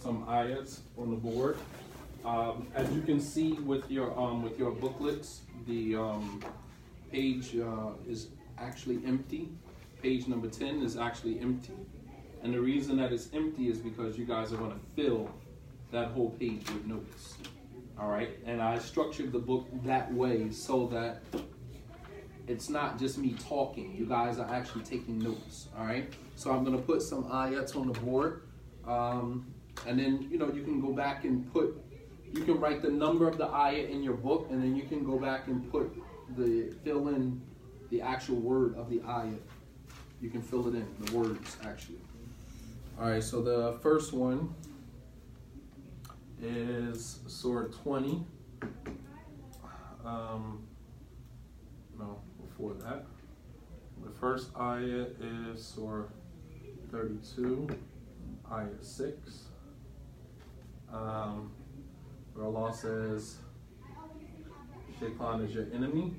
some ayats on the board. As you can see with your booklets, the page is actually empty. Page number 10 is actually empty. And the reason that it's empty is because you guys are going to fill that whole page with notes. All right? And I structured the book that way so that it's not just me talking. You guys are actually taking notes. All right? So I'm going to put some ayats on the board. And then, you know, you can go back and you can write the number of the ayat in your book, and then you can go back and fill in the actual word of the ayat. You can fill it in, the words, actually. All right, so the first one is Surah 20. No, before that. The first ayat is Surah 32, ayat 6. Where Allah says, Shaitan is your enemy.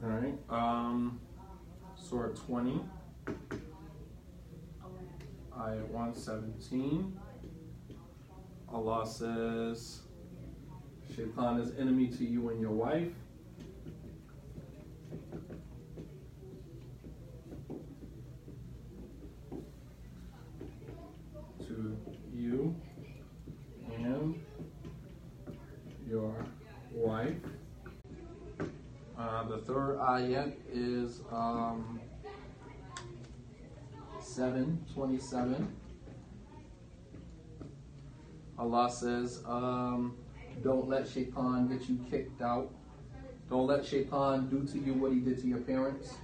All right. Surah 20, ayat 117. Allah says, Shaitan is enemy to you and your wife. To you and your wife. The third ayat is 7:27. Allah says, don't let Shaitan get you kicked out. Don't let Shaitan do to you what he did to your parents.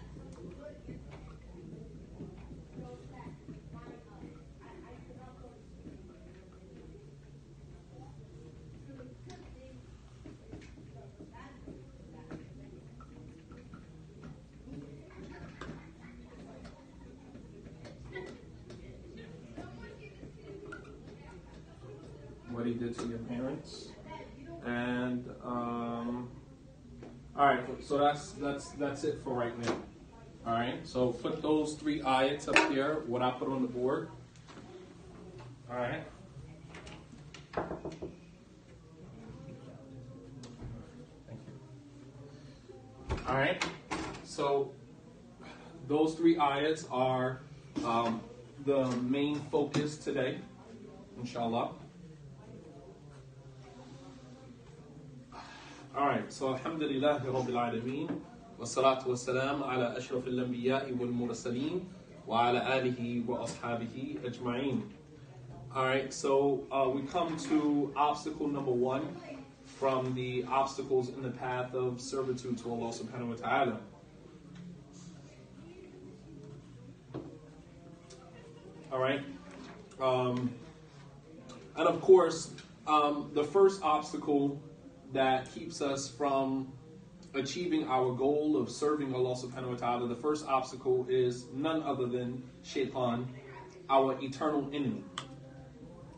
What he did to your parents. And all right, so that's it for right now. All right, so put those 3 ayats up there, what I put on the board. All right. Thank you. All right, so those 3 ayats are the main focus today, inshallah. Alright, so alhamdulillahi rabbil alameen wa salatu wa salam ala ashrafil anbiya'i wal mursaleen wa ala alihi wa ashabihi ajma'een. Alright, so we come to obstacle number 1 from the obstacles in the path of servitude to Allah subhanahu wa ta'ala. Alright, and of course, the first obstacle that keeps us from achieving our goal of serving Allah subhanahu wa ta'ala, the first obstacle is none other than Shaitan, our eternal enemy.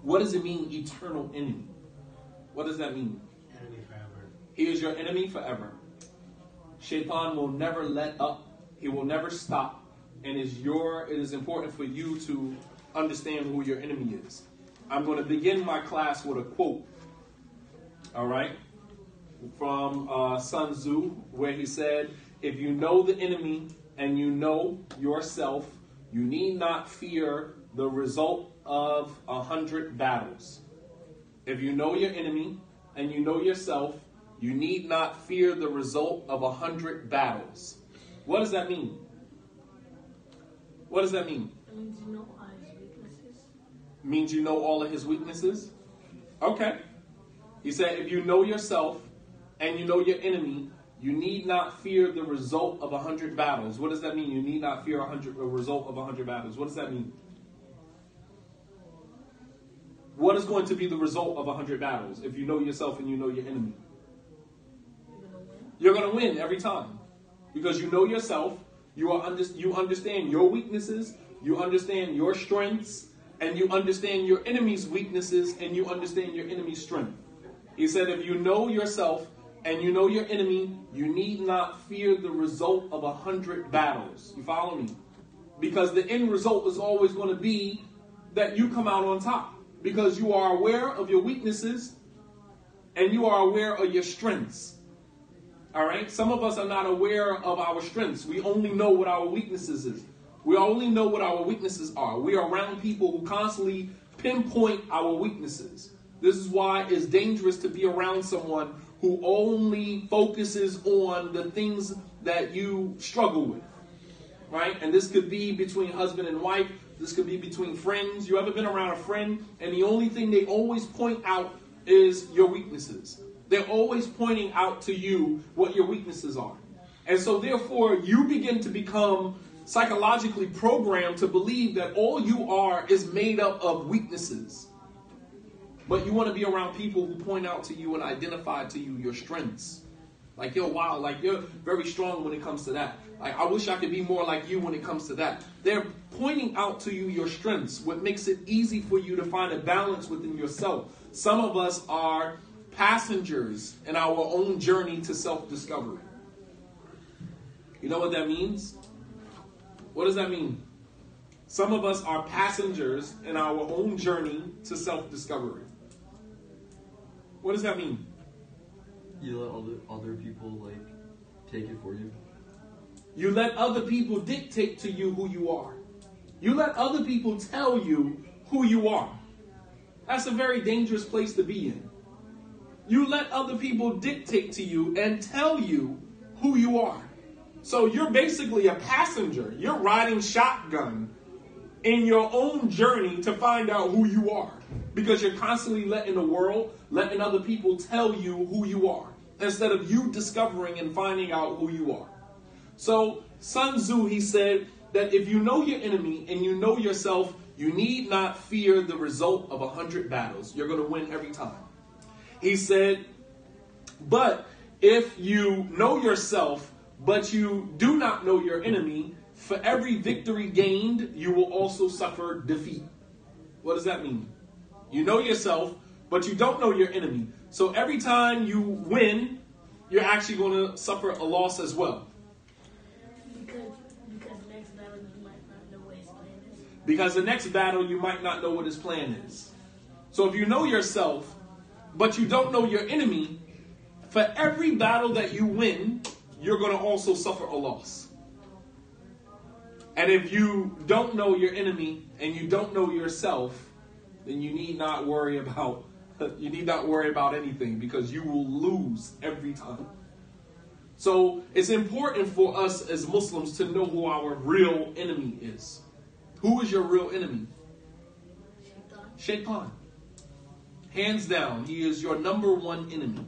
What does it mean, eternal enemy? What does that mean? Enemy forever. He is your enemy forever. Shaitan will never let up. He will never stop. And it is important for you to understand who your enemy is. I'm going to begin my class with a quote. All right? From Sun Tzu, where he said, if you know the enemy and you know yourself, you need not fear the result of 100 battles. If you know your enemy and you know yourself, you need not fear the result of 100 battles. What does that mean? What does that mean? It means you know all his weaknesses. Means you know all of his weaknesses? Okay. He said, if you know yourself and you know your enemy, you need not fear the result of 100 battles. What does that mean? You need not fear a result of 100 battles. What does that mean? What is going to be the result of 100 battles if you know yourself and you know your enemy? You're going to win every time. Because you know yourself, you understand your weaknesses, you understand your strengths, and you understand your enemy's weaknesses, and you understand your enemy's strength. He said, if you know yourself and you know your enemy, you need not fear the result of 100 battles. You follow me? Because the end result is always going to be that you come out on top. Because you are aware of your weaknesses and you are aware of your strengths. All right? Some of us are not aware of our strengths. We only know what our weaknesses is. We only know what our weaknesses are. We are around people who constantly pinpoint our weaknesses. This is why it's dangerous to be around someone who only focuses on the things that you struggle with. Right? And this could be between husband and wife. This could be between friends. You ever been around a friend and the only thing they always point out is your weaknesses? They're always pointing out to you what your weaknesses are. And so therefore you begin to become psychologically programmed to believe that all you are is made up of weaknesses. But you want to be around people who point out to you and identify to you your strengths. Like, yo, wow, like you're very strong when it comes to that. Like, I wish I could be more like you when it comes to that. They're pointing out to you your strengths, what makes it easy for you to find a balance within yourself. Some of us are passengers in our own journey to self-discovery. You know what that means? What does that mean? Some of us are passengers in our own journey to self-discovery. What does that mean? You let other people, take it for you. You let other people dictate to you who you are. You let other people tell you who you are. That's a very dangerous place to be in. You let other people dictate to you and tell you who you are. So you're basically a passenger. You're riding shotgun in your own journey to find out who you are. Because you're constantly letting the world, letting other people tell you who you are, instead of you discovering and finding out who you are. So Sun Tzu, he said that if you know your enemy and you know yourself, you need not fear the result of 100 battles. You're going to win every time. He said, but if you know yourself, but you do not know your enemy, for every victory gained, you will also suffer defeat. What does that mean? You know yourself, but you don't know your enemy. So every time you win, you're actually going to suffer a loss as well. Because the next battle you might not know what his plan is. So if you know yourself, but you don't know your enemy, for every battle that you win, you're going to also suffer a loss. And if you don't know your enemy and you don't know yourself, then you need not worry about anything, because you will lose every time. So it's important for us as Muslims to know who our real enemy is. Who is your real enemy? Shaitan. Hands down, he is your number one enemy.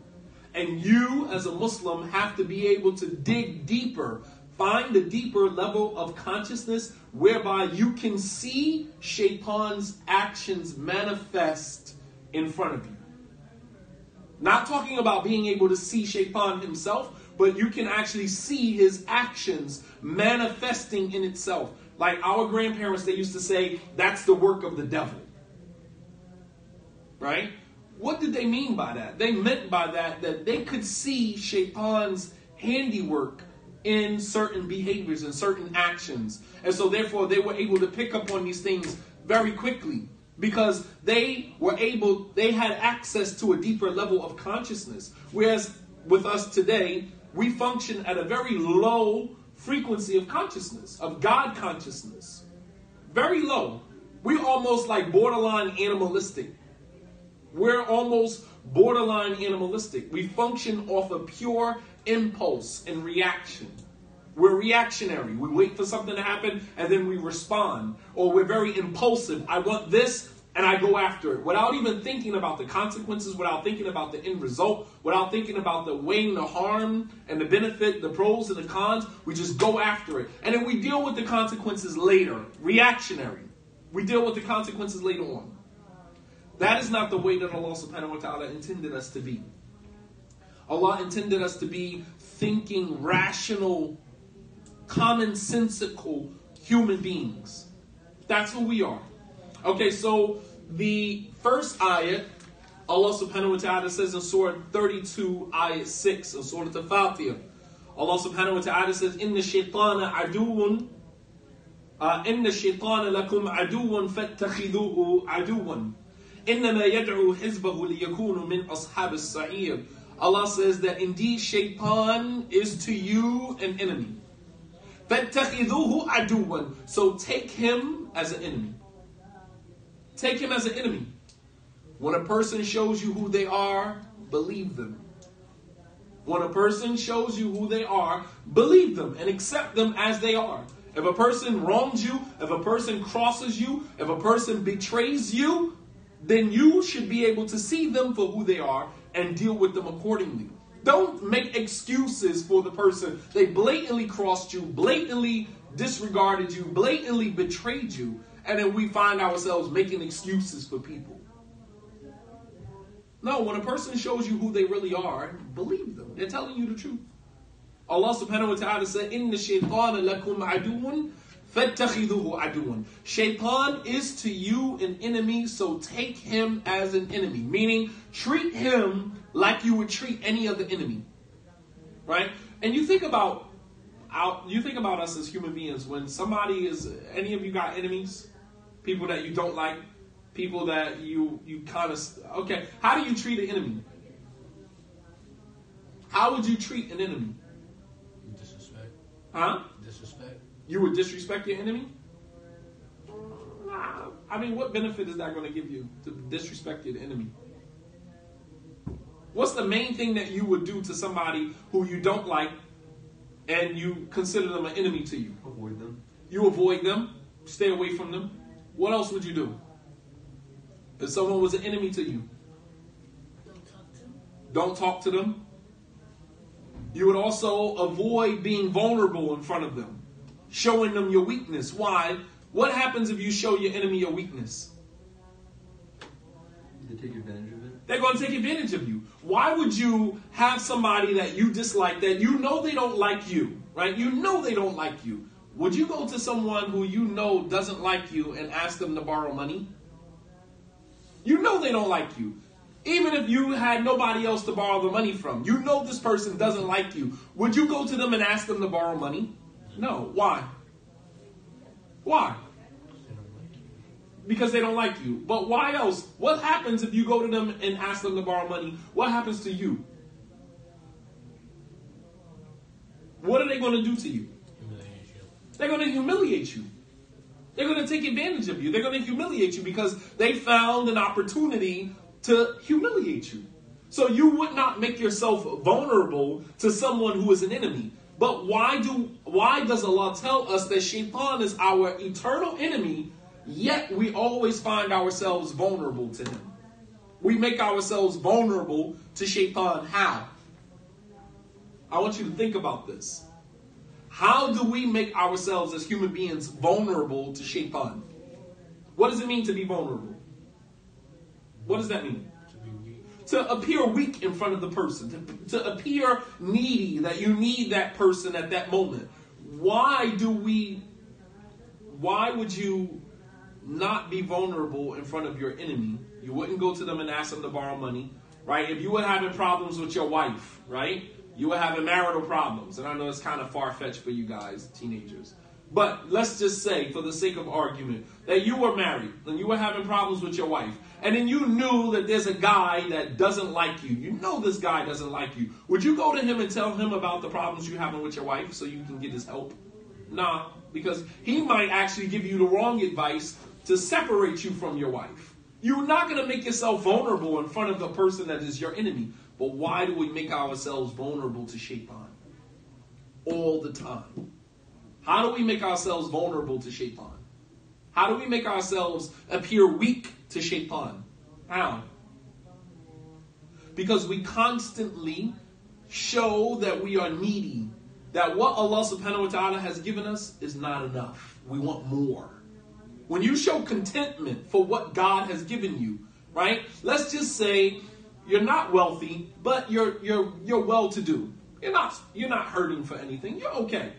And you as a Muslim have to be able to dig deeper, find a deeper level of consciousness whereby you can see Shaitan's actions manifest in front of you. Not talking about being able to see Shaitan himself, but you can actually see his actions manifesting in itself. Like our grandparents, they used to say, that's the work of the devil. Right? What did they mean by that? They meant by that they could see Shaitan's handiwork in certain behaviors and certain actions. And so therefore they were able to pick up on these things very quickly, because they had access to a deeper level of consciousness. Whereas with us today, we function at a very low frequency of consciousness, of God consciousness. Very low. We're almost like borderline animalistic. We're almost borderline animalistic. We function off of pure impulse and reaction. We're reactionary. We wait for something to happen and then we respond. Or we're very impulsive. I want this and I go after it without even thinking about the consequences, without thinking about the end result, without thinking about the weighing the harm and the benefit, the pros and the cons. We just go after it. And then we deal with the consequences later. Reactionary. We deal with the consequences later on. That is not the way that Allah subhanahu wa ta'ala intended us to be. Allah intended us to be thinking, rational, commonsensical human beings. That's who we are. Okay, so the first ayat Allah subhanahu wa ta'ala says in Surah 32, ayat 6, in Surah Al-Fatiha, Allah subhanahu wa ta'ala says, Inna shaytana aduun, Inna shaytana lakum aduun fattakhiduhu aduun. Innama yad'u hizbahu liyakunu min ashab as-sa'ir. Allah says that indeed shaitan is to you an enemy. فَاتَّخِذُوهُ عَدُوًا. So take him as an enemy. Take him as an enemy. When a person shows you who they are, believe them. When a person shows you who they are, believe them and accept them as they are. If a person wrongs you, if a person crosses you, if a person betrays you, then you should be able to see them for who they are and deal with them accordingly. Don't make excuses for the person. They blatantly crossed you, blatantly disregarded you, blatantly betrayed you, and then we find ourselves making excuses for people. No, when a person shows you who they really are, believe them. They're telling you the truth. Allah subhanahu wa ta'ala said, Inna shaytana lakum aduun, fattakhiduhu aduun. Shaitan is to you an enemy, so take him as an enemy. Meaning, treat him like you would treat any other enemy. Right? And you think about us as human beings, when somebody is, any of you got enemies? People that you don't like? People that you kind of, okay, how do you treat an enemy? How would you treat an enemy? Disrespect. Huh? Disrespect. You would disrespect your enemy? Nah. I mean, what benefit is that going to give you to disrespect your enemy? What's the main thing that you would do to somebody who you don't like and you consider them an enemy to you? Avoid them. You avoid them, stay away from them. What else would you do? If someone was an enemy to you, don't talk to them. You would also avoid being vulnerable in front of them, showing them your weakness. Why? What happens if you show your enemy your weakness? They take advantage of it. They're going to take advantage of you. Why would you have somebody that you dislike, that you know they don't like you, right? You know they don't like you. Would you go to someone who you know doesn't like you and ask them to borrow money? You know they don't like you. Even if you had nobody else to borrow the money from, you know this person doesn't like you. Would you go to them and ask them to borrow money? No. Why? Why? Because they don't like you. But why else? What happens if you go to them and ask them to borrow money? What happens to you? What are they going to do to you? Humiliate you. They're going to humiliate you. They're going to take advantage of you. They're going to humiliate you because they found an opportunity to humiliate you. So you would not make yourself vulnerable to someone who is an enemy. But why does Allah tell us that Shaitan is our eternal enemy, yet we always find ourselves vulnerable to him? We make ourselves vulnerable to Shaitan. How? I want you to think about this. How do we make ourselves as human beings vulnerable to Shaitan? What does it mean to be vulnerable? What does that mean? To be weak. To appear weak in front of the person. To appear needy, that you need that person at that moment. Why would you not be vulnerable in front of your enemy? You wouldn't go to them and ask them to borrow money, right? If you were having problems with your wife, right? You were having marital problems. And I know it's kind of far-fetched for you guys, teenagers. But let's just say, for the sake of argument, that you were married and you were having problems with your wife. And then you knew that there's a guy that doesn't like you. You know this guy doesn't like you. Would you go to him and tell him about the problems you're having with your wife so you can get his help? Nah, because he might actually give you the wrong advice to separate you from your wife. You're not going to make yourself vulnerable in front of the person that is your enemy. But why do we make ourselves vulnerable to Shaitan? All the time. How do we make ourselves vulnerable to Shaitan? How do we make ourselves appear weak to Shaitan? How? Because we constantly show that we are needy. That what Allah subhanahu wa ta'ala has given us is not enough. We want more. When you show contentment for what God has given you, right? Let's just say you're not wealthy, but you're well-to-do. You're not hurting for anything. You're okay.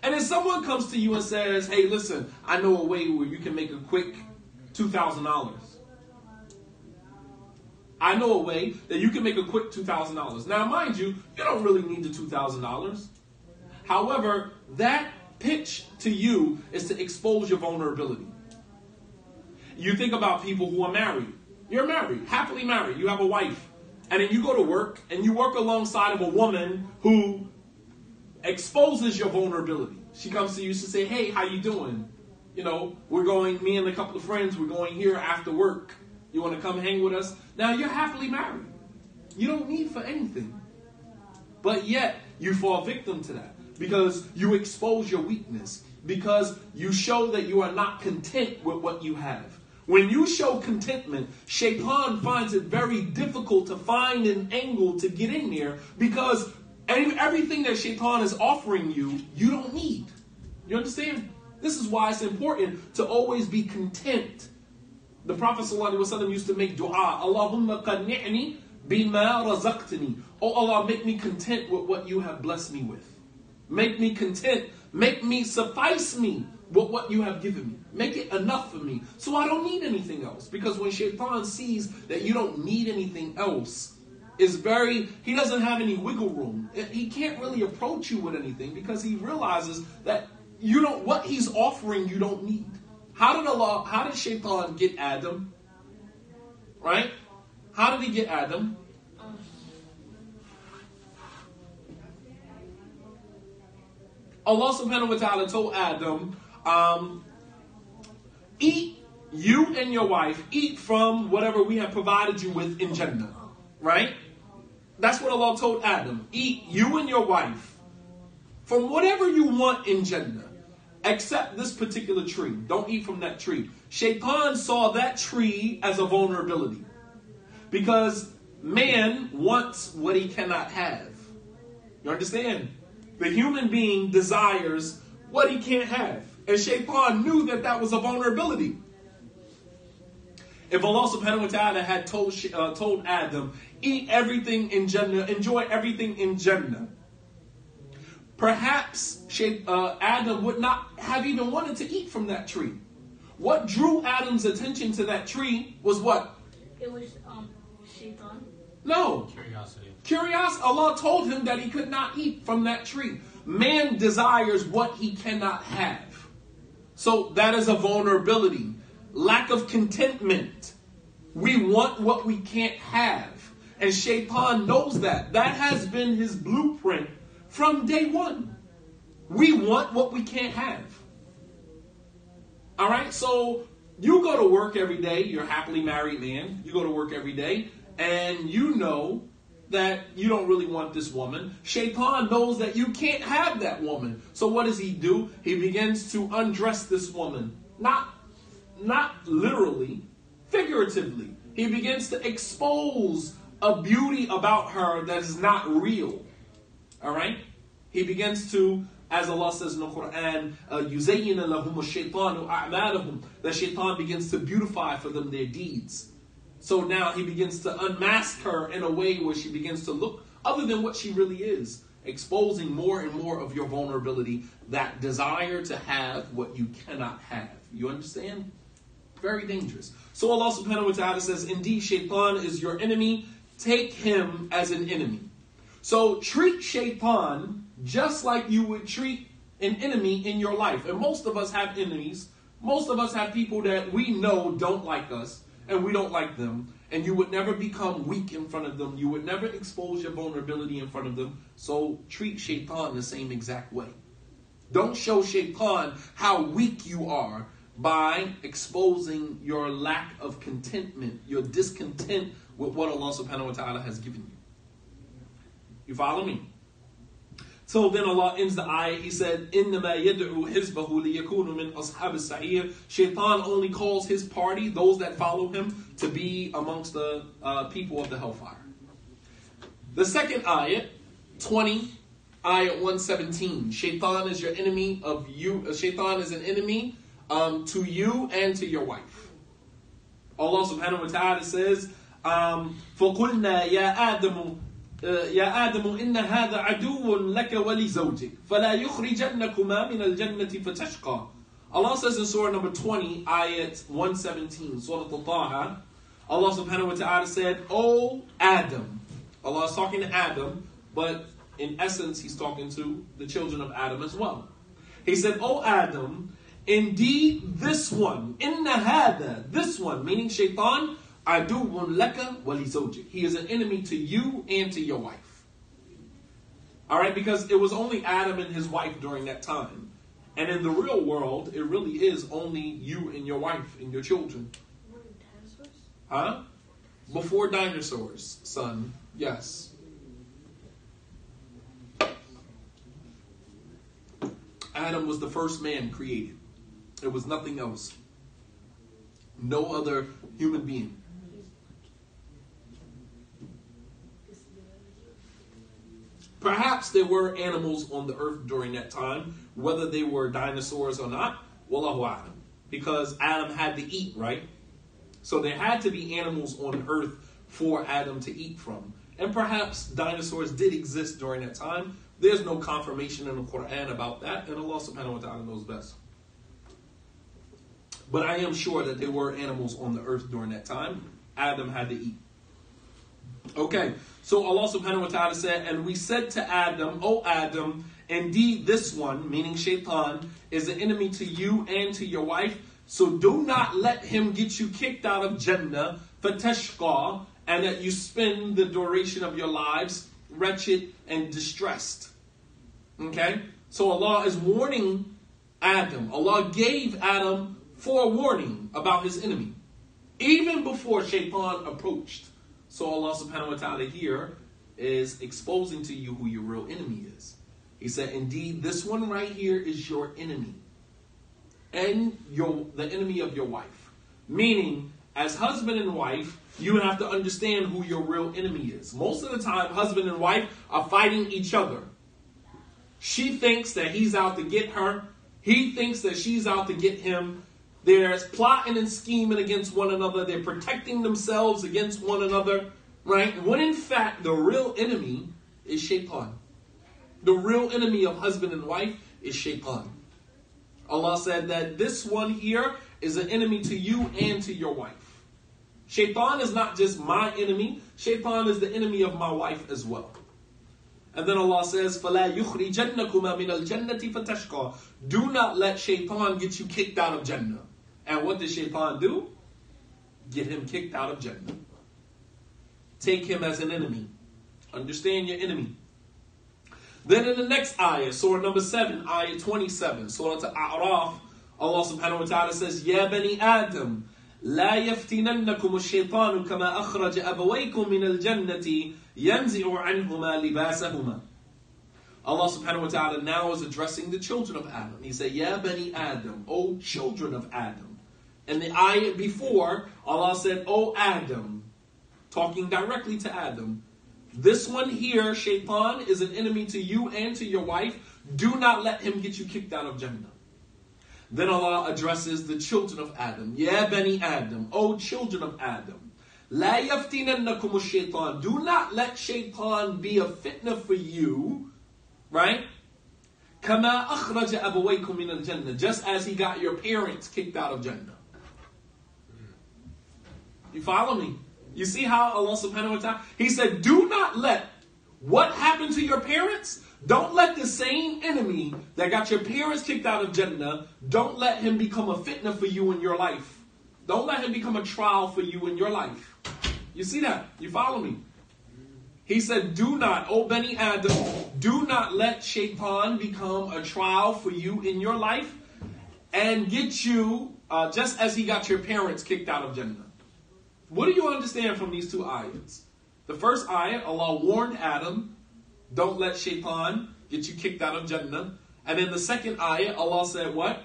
And if someone comes to you and says, hey, listen, I know a way where you can make a quick $2,000. I know a way that you can make a quick $2,000. Now, mind you, you don't really need the $2,000. However, that pitch to you is to expose your vulnerability. You think about people who are married. You're married, happily married. You have a wife. And then you go to work and you work alongside of a woman who exposes your vulnerability. She comes to you to say, hey, how you doing? You know, we're going, me and a couple of friends, we're going here after work. You want to come hang with us? Now, you're happily married. You don't need for anything. But yet, you fall victim to that because you expose your weakness, because you show that you are not content with what you have. When you show contentment, Shaitan finds it very difficult to find an angle to get in there because everything that Shaitan is offering you, you don't need. You understand? This is why it's important to always be content. The Prophet ﷺ used to make dua, Allahumma qanni'ni bima razaqtani. Oh Allah, make me content with what you have blessed me with. Make me content. Make me suffice me with what you have given me. Make it enough for me so I don't need anything else. Because when Shaitan sees that you don't need anything else, he doesn't have any wiggle room. He can't really approach you with anything because he realizes that what he's offering you don't need. How did Shaitan get Adam? Right? How did he get Adam? Allah subhanahu wa ta'ala told Adam, eat, you and your wife, eat from whatever we have provided you with in Jannah. Right? That's what Allah told Adam. Eat, you and your wife, from whatever you want in Jannah. Except this particular tree. Don't eat from that tree. Shaitan saw that tree as a vulnerability. Because man wants what he cannot have. You understand? The human being desires what he can't have. And Shaitan knew that that was a vulnerability. If Allah subhanahu wa ta'ala had told Adam, eat everything in Jannah, enjoy everything in Jannah, perhaps Adam would not have even wanted to eat from that tree. What drew Adam's attention to that tree was what? It was Shaitan. No. Curiosity. Allah told him that he could not eat from that tree. Man desires what he cannot have. So that is a vulnerability. Lack of contentment. We want what we can't have. And Shaitan knows that. That has been his blueprint from day one. We want what we can't have. All right, so you go to work every day. You're a happily married man. You go to work every day, and you know that you don't really want this woman. Shaitan knows that you can't have that woman. So what does he do? He begins to undress this woman. Not literally, figuratively. He begins to expose a beauty about her that is not real. All right? He begins to, as Allah says in the Quran, يُزَيِّنَ لَهُمُ الشَّيْطَانُ أَعْمَالَهُم. The Shaitan begins to beautify for them their deeds. So now he begins to unmask her in a way where she begins to look other than what she really is, exposing more and more of your vulnerability, that desire to have what you cannot have. You understand? Very dangerous. So Allah subhanahu wa ta'ala says, indeed, Shaitan is your enemy. Take him as an enemy. So treat Shaitan just like you would treat an enemy in your life. And most of us have enemies. Most of us have people that we know don't like us, and we don't like them. And you would never become weak in front of them. You would never expose your vulnerability in front of them. So treat Shaitan the same exact way. Don't show Shaitan how weak you are by exposing your lack of contentment, your discontent with what Allah subhanahu wa ta'ala has given you. You follow me? So then Allah ends the ayah. He said, إِنَّمَا يَدْعُوا حِزْبَهُ لِيَكُونُوا مِنْ أَصْحَابِ السَّعِيرِ. Shaitan only calls his party, those that follow him, to be amongst the people of the hellfire. The second ayah, 20, ayah 117. Shaitan is your enemy of you. Shaitan is an enemy to you and to your wife. Allah subhanahu wa ta'ala says, فَقُلْنَا يَا آدَمُ إن هذا عدو لك ولزوجك فلا يخرجنكما من الجنة فتشقى. Allah says in Surah number 20, ayat 117, Surah Al-Taha, Allah subhanahu wa ta'ala said, "O Adam." Allah is talking to Adam, but in essence, he's talking to the children of Adam as well. He said, "O Adam, indeed this one, inna hada, this one," meaning shaitan, "aduwwun laka wa li zawjik." He is an enemy to you and to your wife. All right, because it was only Adam and his wife during that time. And in the real world, it really is only you and your wife and your children. Huh? Before dinosaurs, son. Yes. Adam was the first man created. It was nothing else. No other human being. Perhaps there were animals on the earth during that time, whether they were dinosaurs or not, wallahu a'lam. Because Adam had to eat, right? So there had to be animals on earth for Adam to eat from. And perhaps dinosaurs did exist during that time. There's no confirmation in the Quran about that, and Allah subhanahu wa ta'ala knows best. But I am sure that there were animals on the earth during that time. Adam had to eat. Okay, so Allah subhanahu wa ta'ala said, "And we said to Adam, O Adam, indeed this one," meaning shaitan, "is an enemy to you and to your wife. So do not let him get you kicked out of Jannah, fatashqa, and that you spend the duration of your lives wretched and distressed." Okay, so Allah is warning Adam. Allah gave Adam forewarning about his enemy, even before shaitan approached. So Allah subhanahu wa ta'ala here is exposing to you who your real enemy is. He said, indeed, this one right here is your enemy. And the enemy of your wife. Meaning, as husband and wife, you have to understand who your real enemy is. Most of the time, husband and wife are fighting each other. She thinks that he's out to get her. He thinks that she's out to get him. There's plotting and scheming against one another. They're protecting themselves against one another, right? When in fact, the real enemy is shaitan. The real enemy of husband and wife is shaitan. Allah said that this one here is an enemy to you and to your wife. Shaitan is not just my enemy. Shaitan is the enemy of my wife as well. And then Allah says, فَلَا يُخْرِجَنَّكُمَا مِنَ الْجَنَّةِ فَتَشْقَى. Do not let shaitan get you kicked out of Jannah. And what does shaitan do? Get him kicked out of Jannah. Take him as an enemy. Understand your enemy. Then in the next ayah, surah number 7, ayah 27, surah Al-A'raf, Allah subhanahu wa ta'ala says, يَا بَنِي آدَمْ لَا يَفْتِنَنَّكُمُ الشَّيْطَانُ كَمَا أَخْرَجَ أَبَوَيْكُم مِنَ الْجَنَّةِ يَنْزِعُ عَنْهُمَا لِبَاسَهُمَا. Allah subhanahu wa ta'ala now is addressing the children of Adam. He said, يَا بَنِي آدَمْ, O children of Adam. And the ayah before, Allah said, O Adam, talking directly to Adam. This one here, shaitan, is an enemy to you and to your wife. Do not let him get you kicked out of Jannah. Then Allah addresses the children of Adam. Ya bani Adam, O children of Adam. La yaftinannakum ash-shaytan. Do not let shaitan be a fitna for you. Right? Kama akhraja abawaykum min al-jannah. Just as he got your parents kicked out of Jannah. You follow me? You see how Allah subhanahu wa ta'ala, He said, do not let what happened to your parents, don't let the same enemy that got your parents kicked out of Jannah, don't let him become a fitna for you in your life. Don't let him become a trial for you in your life. You see that? You follow me? He said, do not, O Bani Adam, do not let shaitan become a trial for you in your life and get you, just as he got your parents kicked out of Jannah. What do you understand from these two ayats? The first ayat, Allah warned Adam, don't let shaitan get you kicked out of Jannah. And in the second ayat, Allah said what?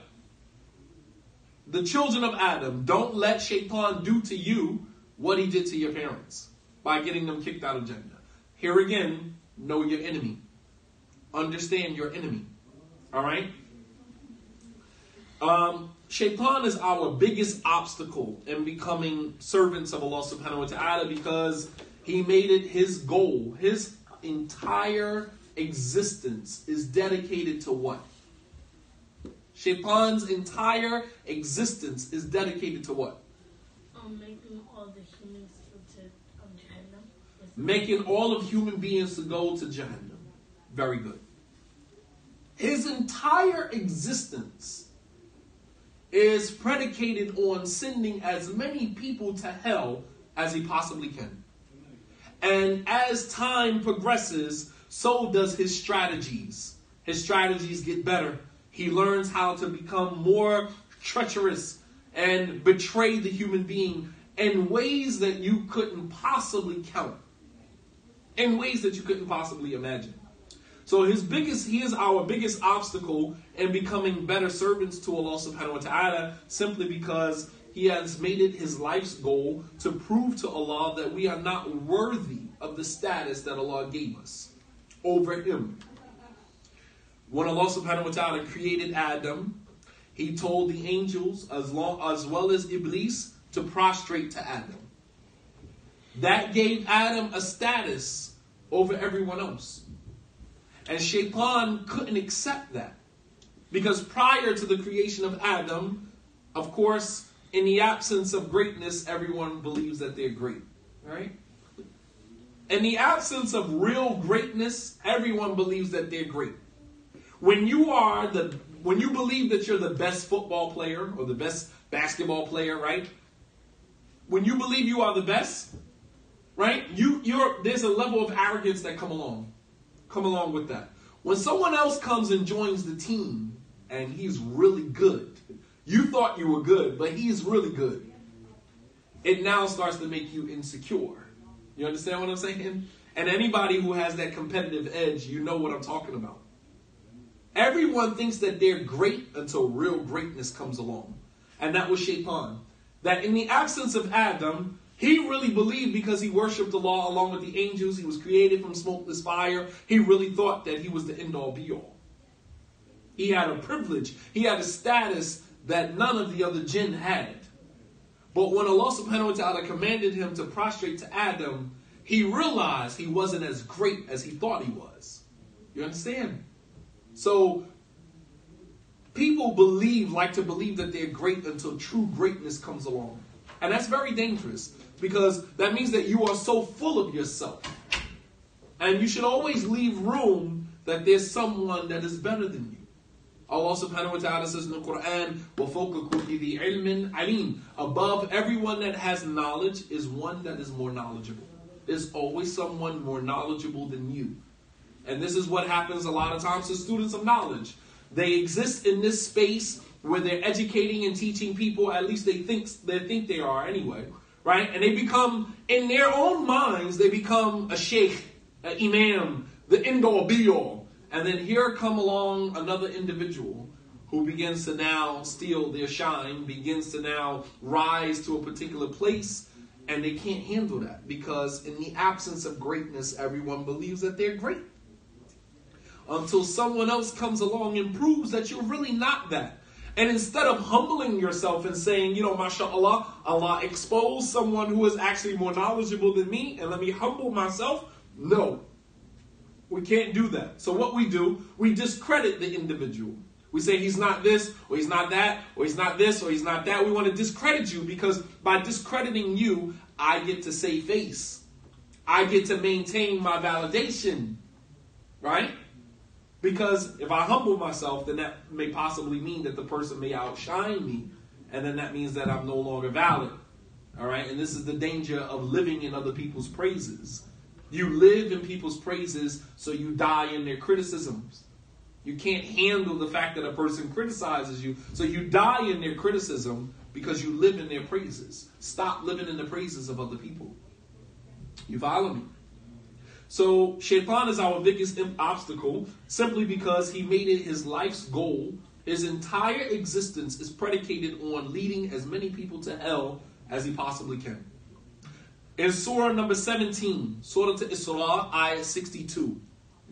The children of Adam, don't let shaitan do to you what he did to your parents by getting them kicked out of Jannah. Here again, know your enemy. Understand your enemy. Alright? Shaitan is our biggest obstacle in becoming servants of Allah subhanahu wa ta'ala because he made it his goal. His entire existence is dedicated to what? Shaitan's entire existence is dedicated to what? Making all the humans to Jahannam? Making all of human beings to go to Jahannam. Very good. His entire existence is predicated on sending as many people to hell as he possibly can. And as time progresses, so does his strategies. His strategies get better. He learns how to become more treacherous and betray the human being in ways that you couldn't possibly count. In ways that you couldn't possibly imagine. So he is our biggest obstacle in becoming better servants to Allah subhanahu wa ta'ala, simply because he has made it his life's goal to prove to Allah that we are not worthy of the status that Allah gave us over him. When Allah subhanahu wa ta'ala created Adam, he told the angels as well as Iblis to prostrate to Adam. That gave Adam a status over everyone else. And Shaitan couldn't accept that. Because prior to the creation of Adam, of course, in the absence of greatness, everyone believes that they're great. Right? In the absence of real greatness, everyone believes that they're great. When you believe that you're the best football player or the best basketball player, right? When you believe you are the best, right? There's a level of arrogance that come along with that. When someone else comes and joins the team and he's really good, you thought you were good, but he's really good. It now starts to make you insecure. You understand what I'm saying? And anybody who has that competitive edge, you know what I'm talking about. Everyone thinks that they're great until real greatness comes along. And that was Shaitan. That in the absence of Adam, he really believed, because he worshipped Allah along with the angels, he was created from smokeless fire, he really thought that he was the end-all be-all. He had a privilege, he had a status that none of the other jinn had. But when Allah subhanahu wa ta'ala commanded him to prostrate to Adam, he realized he wasn't as great as he thought he was. You understand? So, people like to believe that they're great until true greatness comes along. And that's very dangerous, because that means that you are so full of yourself. And you should always leave room that there's someone that is better than you. Allah subhanahu wa ta'ala says in the Quran, وَفَوْقَ كُلِّ ذِي عِلْمٍ عَلِيمٍ. Above everyone that has knowledge is one that is more knowledgeable. There's always someone more knowledgeable than you. And this is what happens a lot of times to students of knowledge. They exist in this space where they're educating and teaching people, at least they think they are anyway, right? And they become, in their own minds, they become a sheikh, an imam, the end-all be-all. And then here come along another individual who begins to now steal their shine, begins to now rise to a particular place, and they can't handle that, because in the absence of greatness, everyone believes that they're great. Until someone else comes along and proves that you're really not that. And instead of humbling yourself and saying, mashallah, Allah exposed someone who is actually more knowledgeable than me, and let me humble myself. No, we can't do that. So what we do, we discredit the individual. We say he's not this, or he's not that, or he's not this, or he's not that. We want to discredit you, because by discrediting you, I get to save face. I get to maintain my validation, right? Because if I humble myself, then that may possibly mean that the person may outshine me. And then that means that I'm no longer valid. All right? And this is the danger of living in other people's praises. You live in people's praises, so you die in their criticisms. You can't handle the fact that a person criticizes you, so you die in their criticism because you live in their praises. Stop living in the praises of other people. You follow me? So Shaitan is our biggest obstacle, simply because he made it his life's goal. His entire existence is predicated on leading as many people to hell as he possibly can. In Surah number 17, Surah to Isra, ayah 62, you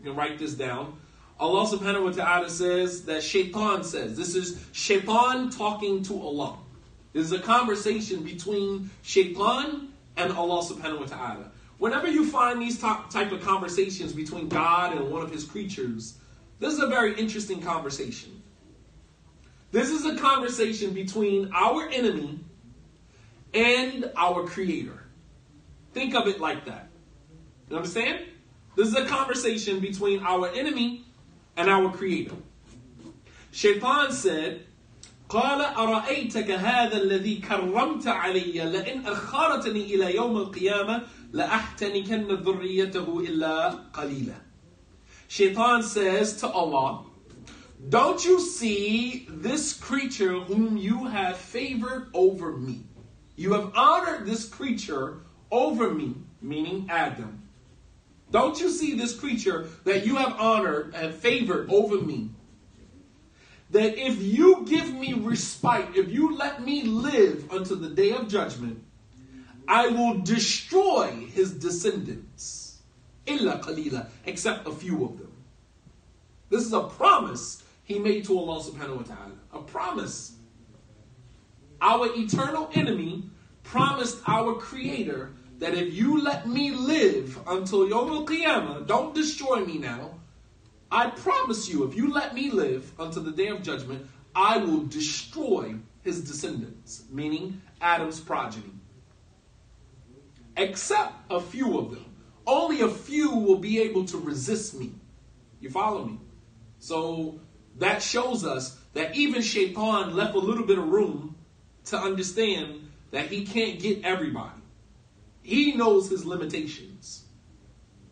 can write this down. Allah subhanahu wa ta'ala says that Shaitan says, this is Shaitan talking to Allah. This is a conversation between Shaitan and Allah subhanahu wa ta'ala. Whenever you find these type of conversations between God and one of his creatures, this is a very interesting conversation. This is a conversation between our enemy and our Creator. Think of it like that. You understand? This is a conversation between our enemy and our Creator. Shaitan said, قال أرأيتك هذا الذي كرمت علي لئن أخرتني إلى يوم القيامة لأحتنكن ذريته إلا قليلا. Shaitan says to Allah, don't you see this creature whom you have favored over me? You have honored this creature over me, meaning Adam. Don't you see this creature that you have honored and favored over me? That if you give me respite, if you let me live until the day of judgment, I will destroy his descendants. Illa qalila, except a few of them. This is a promise he made to Allah subhanahu wa ta'ala. A promise. Our eternal enemy promised our Creator that if you let me live until Yawm al-Qiyamah, don't destroy me now. I promise you, if you let me live until the day of judgment, I will destroy his descendants, meaning Adam's progeny. Except a few of them. Only a few will be able to resist me. You follow me? So that shows us that even Shaitan left a little bit of room to understand that he can't get everybody. He knows his limitations.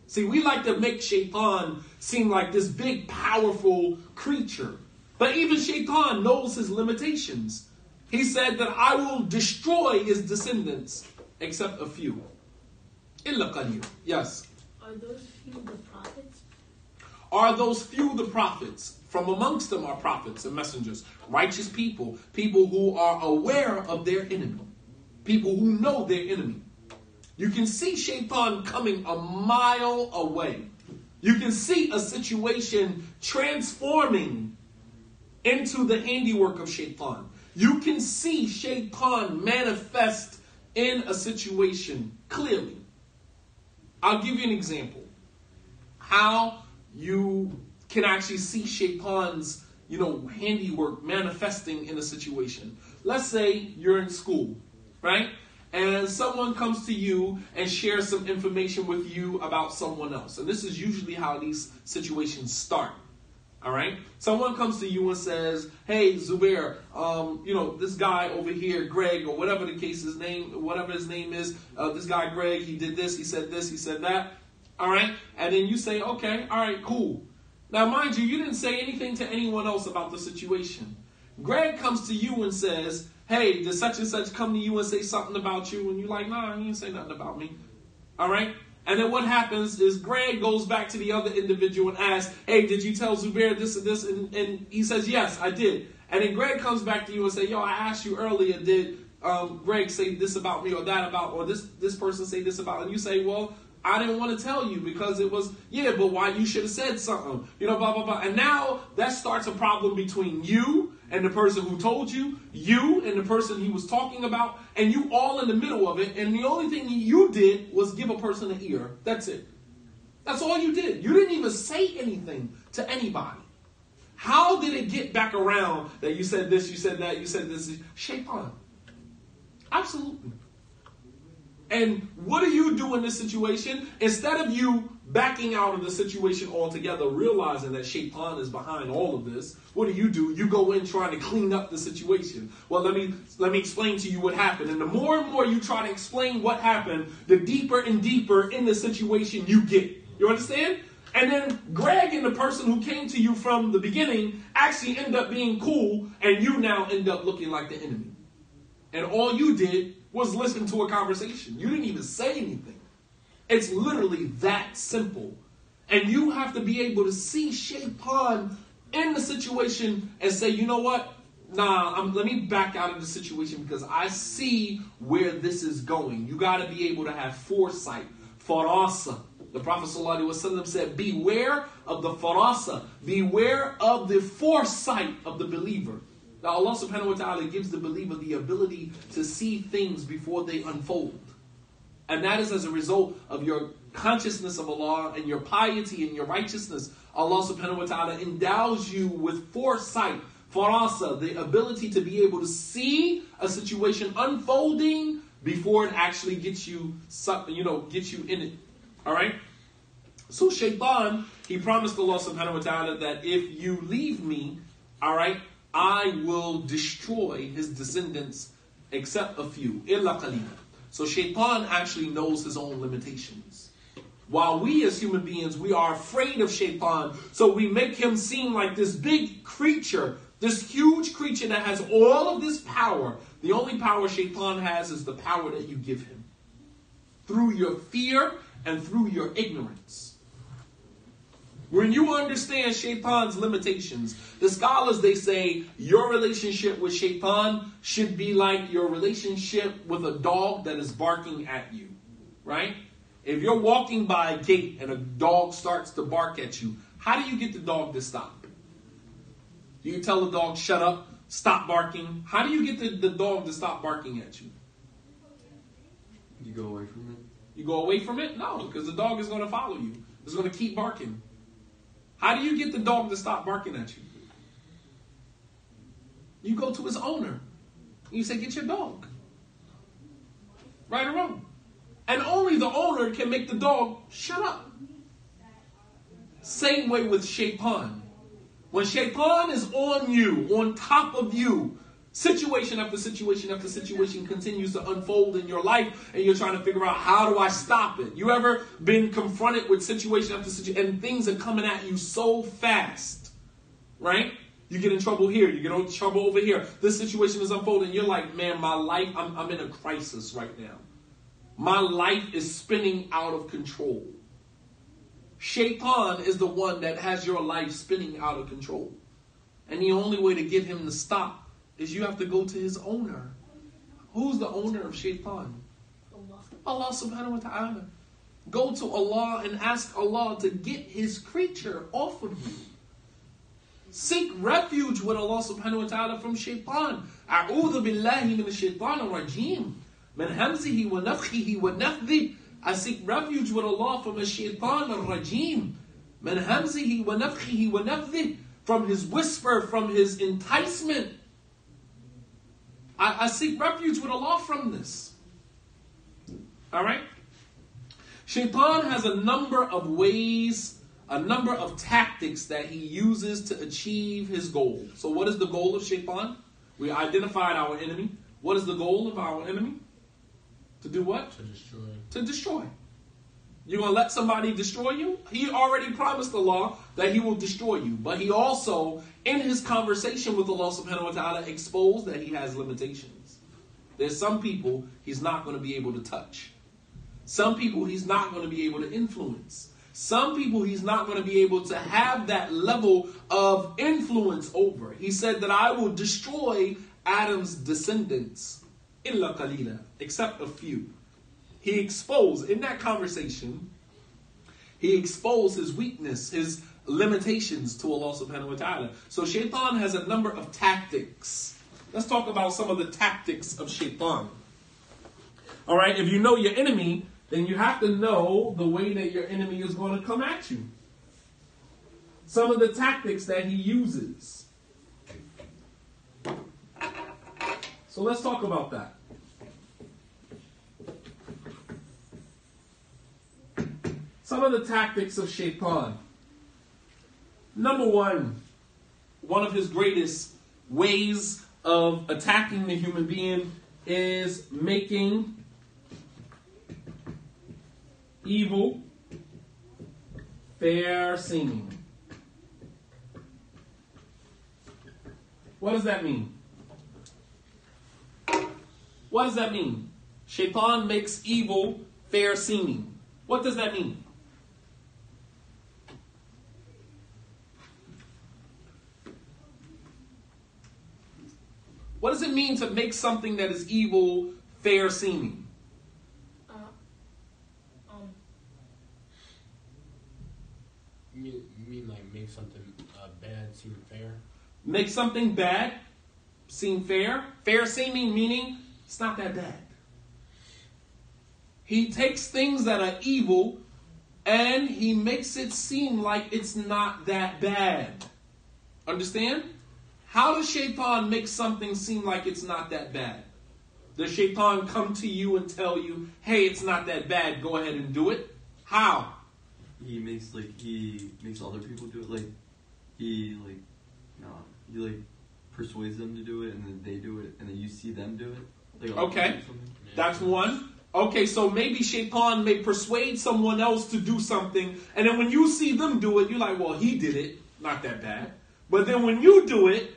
See, we like to make Shaitan seem like this big, powerful creature. But even Shaitan knows his limitations. He said that I will destroy his descendants, except a few. Illa qalil. Yes. Are those few the prophets? Are those few the prophets? From amongst them are prophets and messengers, righteous people, people who are aware of their enemy, people who know their enemy. You can see Shaitan coming a mile away. You can see a situation transforming into the handiwork of Shaitan. You can see Shaitan manifest in a situation clearly. I'll give you an example. How you can actually see Shaitan's, handiwork manifesting in a situation. Let's say you're in school, right? And someone comes to you and shares some information with you about someone else. And this is usually how these situations start. All right? Someone comes to you and says, hey, Zubair, this guy over here, Greg, or whatever his name is, this guy, Greg, he did this, he said that. All right? And then you say, okay, all right, cool. Now, mind you, you didn't say anything to anyone else about the situation. Greg comes to you and says, hey, did such and such come to you and say something about you? And you're like, nah, he didn't say nothing about me. All right? And then what happens is Greg goes back to the other individual and asks, hey, did you tell Zubair this and this? And he says, yes, I did. And then Greg comes back to you and say, yo, I asked you earlier, did Greg say this about me or that about, or this person say this about? And you say, well, I didn't want to tell you because it was, but why you should have said something, blah, blah, blah. And now that starts a problem between you and the person who told you, you and the person he was talking about, and you all in the middle of it. And the only thing you did was give a person an ear. That's it. That's all you did. You didn't even say anything to anybody. How did it get back around that you said this, you said that, you said this? Shaitan. Absolutely. And what do you do in this situation? Instead of you backing out of the situation altogether, realizing that Shaitan is behind all of this, what do? You go in trying to clean up the situation. Well, let me explain to you what happened. And the more and more you try to explain what happened, the deeper and deeper in the situation you get. You understand? And then Greg and the person who came to you from the beginning actually end up being cool, and you now end up looking like the enemy. And all you did was listen to a conversation. You didn't even say anything. It's literally that simple. And you have to be able to see Shaitan in the situation and say, you know what? Let me back out of the situation because I see where this is going. You got to be able to have foresight. Farasa. The Prophet ﷺ said, beware of the farasa. Beware of the foresight of the believer. Now Allah subhanahu wa ta'ala gives the believer the ability to see things before they unfold. And that is as a result of your consciousness of Allah and your piety and your righteousness. Allah subhanahu wa ta'ala endows you with foresight, farasa, the ability to be able to see a situation unfolding before it actually gets you, gets you in it. All right? So Shaitan, he promised Allah subhanahu wa ta'ala that if you leave me, all right, I will destroy his descendants except a few. Illa qalila. So Shaitan actually knows his own limitations. While we as human beings, we are afraid of Shaitan, so we make him seem like this big creature, this huge creature that has all of this power. The only power Shaitan has is the power that you give him. Through your fear and through your ignorance. When you understand Shaitan's limitations, the scholars, they say your relationship with Shaitan should be like your relationship with a dog that is barking at you. Right? If you're walking by a gate and a dog starts to bark at you, how do you get the dog to stop? Do you tell the dog, shut up, stop barking? How do you get the dog to stop barking at you? You go away from it? You go away from it? No, because the dog is going to follow you. It's going to keep barking. How do you get the dog to stop barking at you? You go to his owner. You say, get your dog. Right or wrong? And only the owner can make the dog shut up. Same way with Shaitan. When Shaitan is on you, on top of you, situation after situation after situation continues to unfold in your life, and you're trying to figure out, how do I stop it? You ever been confronted with situation after situation, and things are coming at you so fast, right? You get in trouble here, you get in trouble over here. This situation is unfolding. You're like, man, my life, I'm in a crisis right now. My life is spinning out of control. Shaitan is the one that has your life spinning out of control. And the only way to get him to stop is you have to go to his owner. Who's the owner of Shaitan? Allah subhanahu wa ta'ala. Go to Allah and ask Allah to get his creature off of you. Seek refuge with Allah subhanahu wa ta'ala from Shaitan. A'udhu billahi min ash-shaytan ar-rajim. Min hamzihi wa nafthihi wa nafthihi. I seek refuge with Allah from ash-shaytan ar-rajim. Min hamzihi wa nafthihi wa nafthihi. From his whisper, from his enticement. I seek refuge with Allah from this. Alright? Shaitan has a number of ways, a number of tactics that he uses to achieve his goal. So what is the goal of Shaitan? We identified our enemy. What is the goal of our enemy? To do what? To destroy. To destroy. You're going to let somebody destroy you? He already promised Allah that he will destroy you. But he also, in his conversation with Allah subhanahu wa ta'ala, exposed that he has limitations. There's some people he's not going to be able to touch. Some people he's not going to be able to influence. Some people he's not going to be able to have that level of influence over. He said that I will destroy Adam's descendants, illa qalila, except a few. He exposed, in that conversation, he exposed his weakness, his limitations to Allah subhanahu wa ta'ala. So Shaitan has a number of tactics. Let's talk about some of the tactics of Shaitan. All right, if you know your enemy, then you have to know the way that your enemy is going to come at you. Some of the tactics that he uses. So let's talk about that. Some of the tactics of Shaitan. Number one of his greatest ways of attacking the human being is making evil fair seeming. What does that mean? What does that mean? Shaitan makes evil fair seeming. What does that mean? What does it mean to make something that is evil fair seeming? You mean like make something bad seem fair? Make something bad seem fair? Fair seeming meaning it's not that bad. He takes things that are evil and he makes it seem like it's not that bad. Understand? How does Shaitan make something seem like it's not that bad? Does shaitan come to you and tell you, hey, it's not that bad, go ahead and do it? How? He makes other people do it. He persuades them to do it, and then they do it, and then you see them do it. Okay, that's one. Okay, so maybe shaitan may persuade someone else to do something, and then when you see them do it, you're like, well, he did it, not that bad. But then when you do it,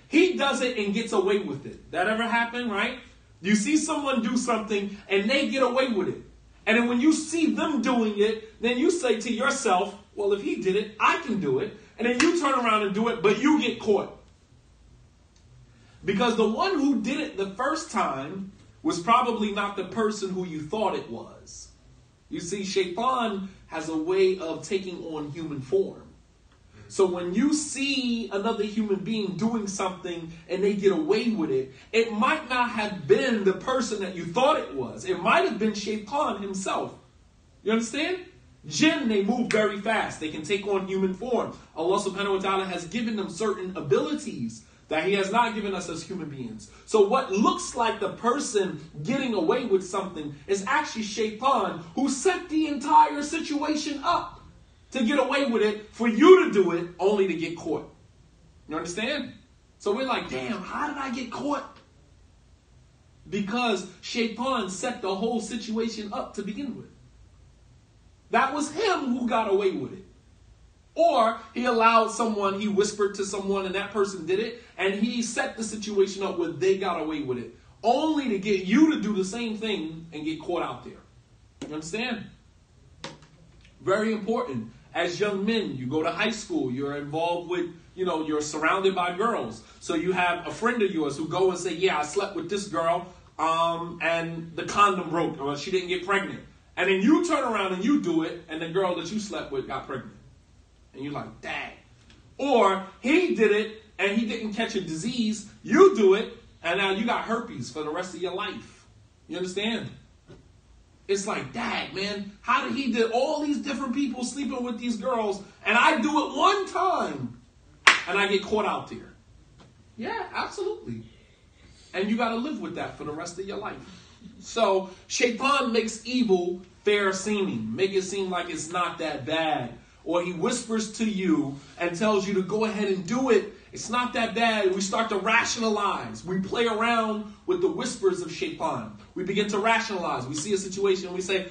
he does it and gets away with it. That ever happen, right? You see someone do something and they get away with it. And then when you see them doing it, then you say to yourself, well, if he did it, I can do it. And then you turn around and do it, but you get caught. Because the one who did it the first time was probably not the person who you thought it was. You see, shaitan has a way of taking on human form. So when you see another human being doing something and they get away with it, it might not have been the person that you thought it was. It might have been shaitan himself. You understand? Jinn, they move very fast. They can take on human form. Allah subhanahu wa ta'ala has given them certain abilities that he has not given us as human beings. So what looks like the person getting away with something is actually shaitan who set the entire situation up to get away with it, for you to do it, only to get caught. You understand? So we're like, damn, how did I get caught? Because shaitan set the whole situation up to begin with. That was him who got away with it. Or he allowed someone, he whispered to someone and that person did it, and he set the situation up where they got away with it, only to get you to do the same thing and get caught out there. You understand? Very important. As young men, you go to high school, you're involved with, you're surrounded by girls. So you have a friend of yours who go and say, yeah, I slept with this girl, and the condom broke, or she didn't get pregnant. And then you turn around and you do it, and the girl that you slept with got pregnant. And you're like, dang. Or he did it, and he didn't catch a disease. You do it, and now you got herpes for the rest of your life. You understand? It's like, dang, man, how did he do all these different people sleeping with these girls, and I do it one time, and I get caught out there? Yeah, absolutely. And you got to live with that for the rest of your life. So shaitan makes evil fair seeming, make it seem like it's not that bad. Or he whispers to you and tells you to go ahead and do it. It's not that bad. We start to rationalize. We play around with the whispers of shaitan. We begin to rationalize. We see a situation and we say,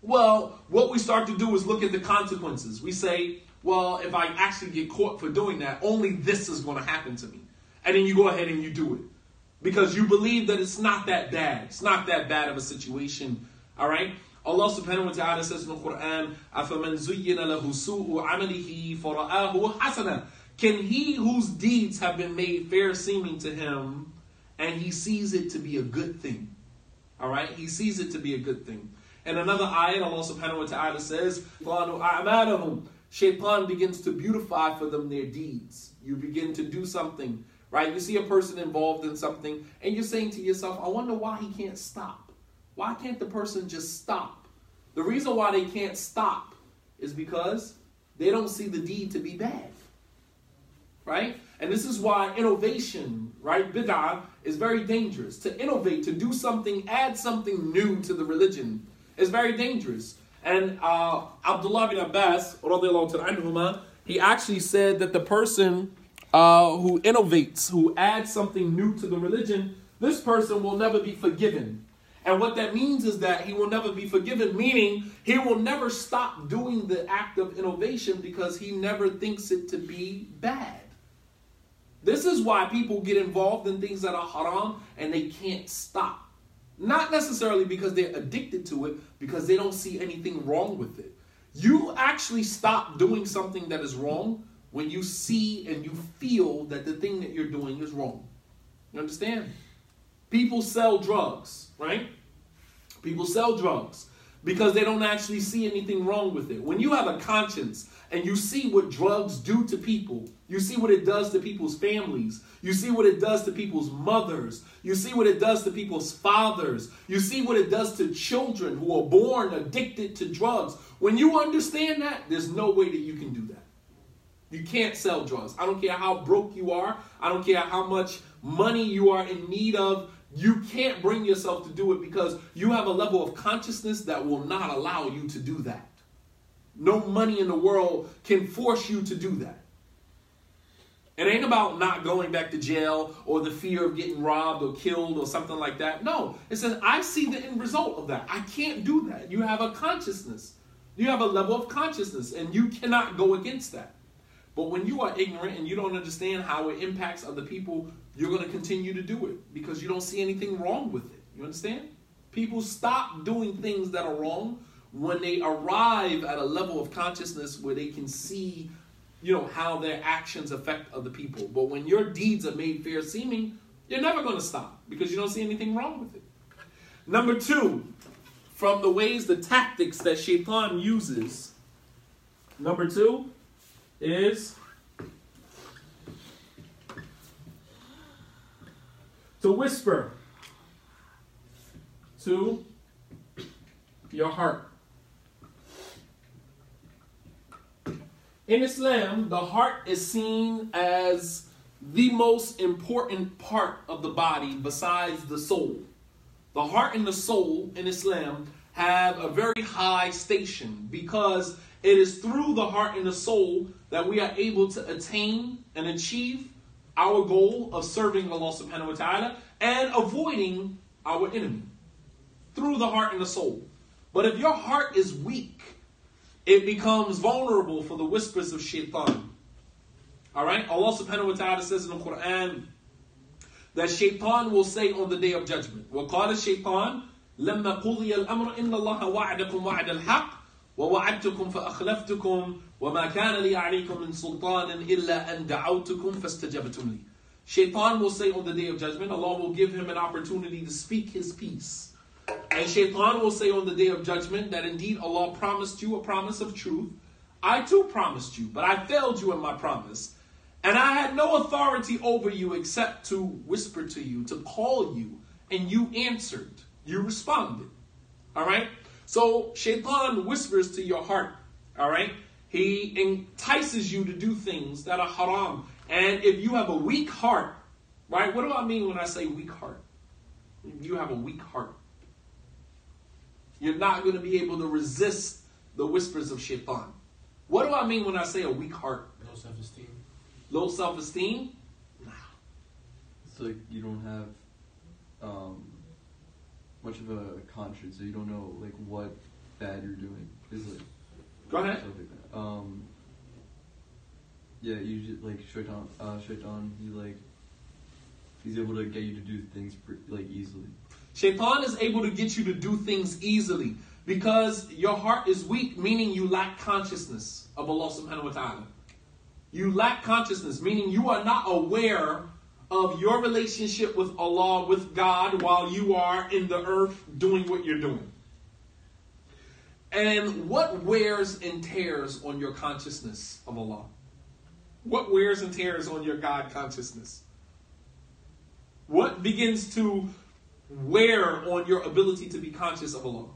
well, what we start to do is look at the consequences. We say, well, if I actually get caught for doing that, only this is going to happen to me. And then you go ahead and you do it. Because you believe that it's not that bad. It's not that bad of a situation. All right? Allah subhanahu wa ta'ala says in the Quran, أَفَمَنْ زُيِّنَ لَهُ سُوءُ عَمَلِهِ فَرَآهُ حَسَنًا. Can he whose deeds have been made fair seeming to him, and he sees it to be a good thing? All right? He sees it to be a good thing. And another ayat, Allah subhanahu wa ta'ala says, Shaitan begins to beautify for them their deeds. You begin to do something, right? You see a person involved in something, and you're saying to yourself, I wonder why he can't stop. Why can't the person just stop? The reason why they can't stop is because they don't see the deed to be bad. Right? And this is why innovation, right, bid'ah, is very dangerous. To innovate, to do something, add something new to the religion is very dangerous. And Abdullah bin Abbas, he actually said that the person who innovates, who adds something new to the religion, this person will never be forgiven. And what that means is that he will never be forgiven, meaning he will never stop doing the act of innovation because he never thinks it to be bad. This is why people get involved in things that are haram and they can't stop. Not necessarily because they're addicted to it, because they don't see anything wrong with it. You actually stop doing something that is wrong when you see and you feel that the thing that you're doing is wrong. You understand? People sell drugs, right? People sell drugs because they don't actually see anything wrong with it. When you have a conscience and you see what drugs do to people, you see what it does to people's families, you see what it does to people's mothers, you see what it does to people's fathers, you see what it does to children who are born addicted to drugs. When you understand that, there's no way that you can do that. You can't sell drugs. I don't care how broke you are. I don't care how much money you are in need of. You can't bring yourself to do it because you have a level of consciousness that will not allow you to do that. No money in the world can force you to do that. It ain't about not going back to jail or the fear of getting robbed or killed or something like that. No, it says, I see the end result of that. I can't do that. You have a consciousness. You have a level of consciousness, and you cannot go against that. But when you are ignorant and you don't understand how it impacts other people, you're going to continue to do it because you don't see anything wrong with it. You understand? People stop doing things that are wrong when they arrive at a level of consciousness where they can see, how their actions affect other people. But when your deeds are made fair seeming, you're never going to stop because you don't see anything wrong with it. Number 2, from the ways, the tactics that Shaitan uses, number 2 is to whisper to your heart. In Islam, the heart is seen as the most important part of the body besides the soul. The heart and the soul in Islam have a very high station because it is through the heart and the soul that we are able to attain and achieve our goal of serving Allah subhanahu wa ta'ala and avoiding our enemy. Through the heart and the soul. But if your heart is weak, it becomes vulnerable for the whispers of shaitan. Alright? Allah subhanahu wa ta'ala says in the Quran that shaitan will say on the day of judgment, وَقَالَ الشَّيْطَانِ لَمَّا قُضِيَ الْأَمْرُ إِنَّ اللَّهَ وَعَدَكُمْ وَعْدَ الْحَقِّ وَوَعَدْتُكُمْ فَأَخْلَفْتُكُمْ وَمَا كَانَ لِي عَلَيْكُمْ مِنْ سُلْطَانٍ إِلَّا أَنْ دَعَوْتُكُمْ فَاسْتَجَبْتُمْ لِي. Shaitan will say on the day of judgment, Allah will give him an opportunity to speak his piece. And Shaitan will say on the day of judgment that indeed Allah promised you a promise of truth. I too promised you, but I failed you in my promise. And I had no authority over you except to whisper to you, to call you, and you answered. You responded. Alright? So Shaitan whispers to your heart. Alright? He entices you to do things that are haram. And if you have a weak heart, right? What do I mean when I say weak heart? You have a weak heart. You're not going to be able to resist the whispers of shaitan. What do I mean when I say a weak heart? Low self-esteem. Low self-esteem? Nah. It's like you don't have much of a conscience, so you don't know like what bad you're doing. It's like, go ahead. Stuff like that. Yeah, you just, like shaitan, he's able to get you to do things easily. Shaitan is able to get you to do things easily because your heart is weak, meaning you lack consciousness of Allah subhanahu wa ta'ala. You lack consciousness, meaning you are not aware of your relationship with Allah, with God, while you are in the earth doing what you're doing. And what wears and tears on your consciousness of Allah? What wears and tears on your God consciousness? What begins to wear on your ability to be conscious of Allah?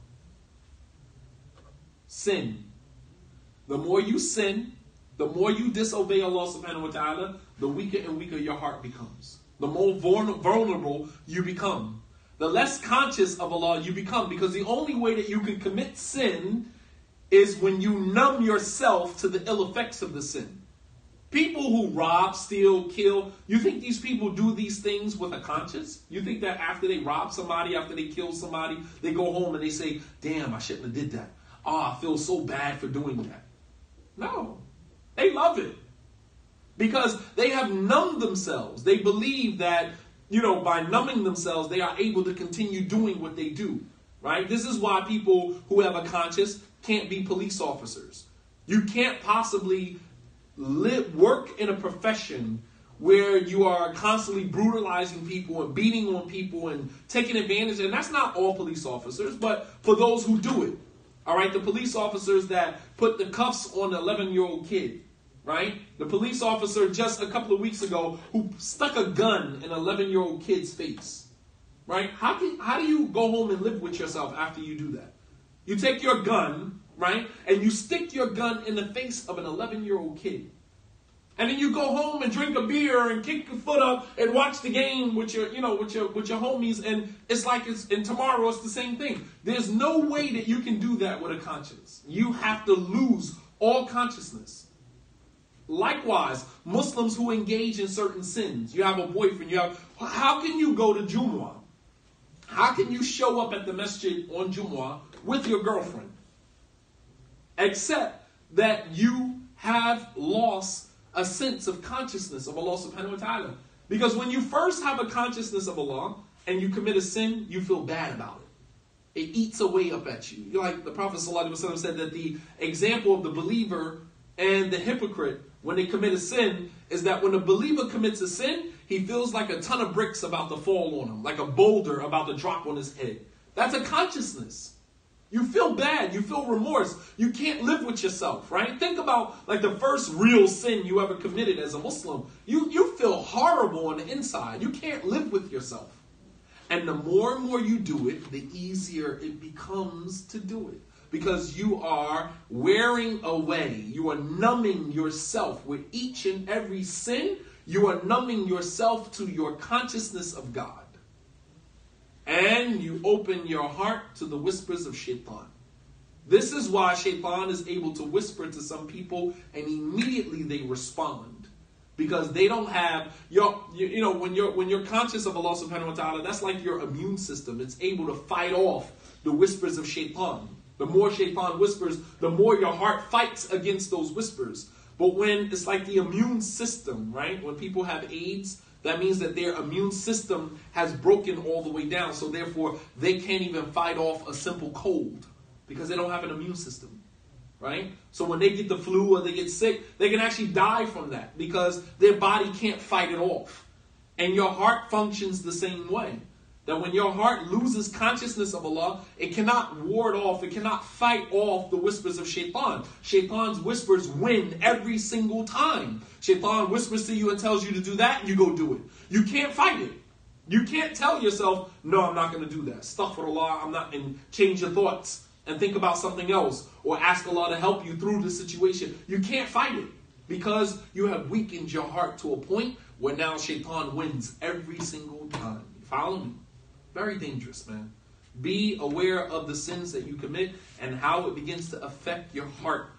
Sin. The more you sin, the more you disobey Allah subhanahu wa ta'ala, the weaker and weaker your heart becomes. The more vulnerable you become. The less conscious of Allah you become, because the only way that you can commit sin is when you numb yourself to the ill effects of the sin. People who rob, steal, kill, you think these people do these things with a conscience? You think that after they rob somebody, after they kill somebody, they go home and they say, damn, I shouldn't have did that. Oh, I feel so bad for doing that. No. They love it. Because they have numbed themselves. They believe that, by numbing themselves, they are able to continue doing what they do. Right? This is why people who have a conscience can't be police officers. You can't possibly work in a profession where you are constantly brutalizing people and beating on people and taking advantage. And that's not all police officers, but for those who do it. All right, the police officers that put the cuffs on the 11-year-old kid. Right? The police officer just a couple of weeks ago who stuck a gun in an 11-year-old kid's face. Right? How do you go home and live with yourself after you do that? You take your gun, right, and you stick your gun in the face of an 11-year-old kid. And then you go home and drink a beer and kick your foot up and watch the game with your, with your homies. And it's like and tomorrow it's the same thing. There's no way that you can do that with a conscience. You have to lose all consciousness. Likewise, Muslims who engage in certain sins. You have a boyfriend. How can you go to Jumu'ah? How can you show up at the masjid on Jumu'ah with your girlfriend? Except that you have lost a sense of consciousness of Allah subhanahu wa ta'ala. Because when you first have a consciousness of Allah and you commit a sin, you feel bad about it. It eats away up at you. You're like the Prophet ﷺ said that the example of the believer and the hypocrite when they commit a sin is that when a believer commits a sin, he feels like a ton of bricks about to fall on him, like a boulder about to drop on his head. That's a consciousness. You feel bad. You feel remorse. You can't live with yourself, right? Think about like the first real sin you ever committed as a Muslim. You feel horrible on the inside. You can't live with yourself. And the more and more you do it, the easier it becomes to do it. Because you are wearing away. You are numbing yourself with each and every sin. You are numbing yourself to your consciousness of God. And you open your heart to the whispers of shaitan. This is why shaitan is able to whisper to some people and immediately they respond. Because they don't have, when you're conscious of Allah subhanahu wa ta'ala, that's like your immune system. It's able to fight off the whispers of shaitan. The more shaitan whispers, the more your heart fights against those whispers. But when it's like the immune system, right? When people have AIDS, that means that their immune system has broken all the way down. So therefore, they can't even fight off a simple cold because they don't have an immune system, right? So when they get the flu or they get sick, they can actually die from that because their body can't fight it off. And your heart functions the same way. That when your heart loses consciousness of Allah, it cannot ward off, it cannot fight off the whispers of shaitan. Shaitan's whispers win every single time. Shaitan whispers to you and tells you to do that, and you go do it. You can't fight it. You can't tell yourself, no, I'm not going to do that. Astaghfirullah, I'm not, and change your thoughts and think about something else or ask Allah to help you through the situation. You can't fight it because you have weakened your heart to a point where now shaitan wins every single time. You follow me? Very dangerous, man. Be aware of the sins that you commit and how it begins to affect your heart.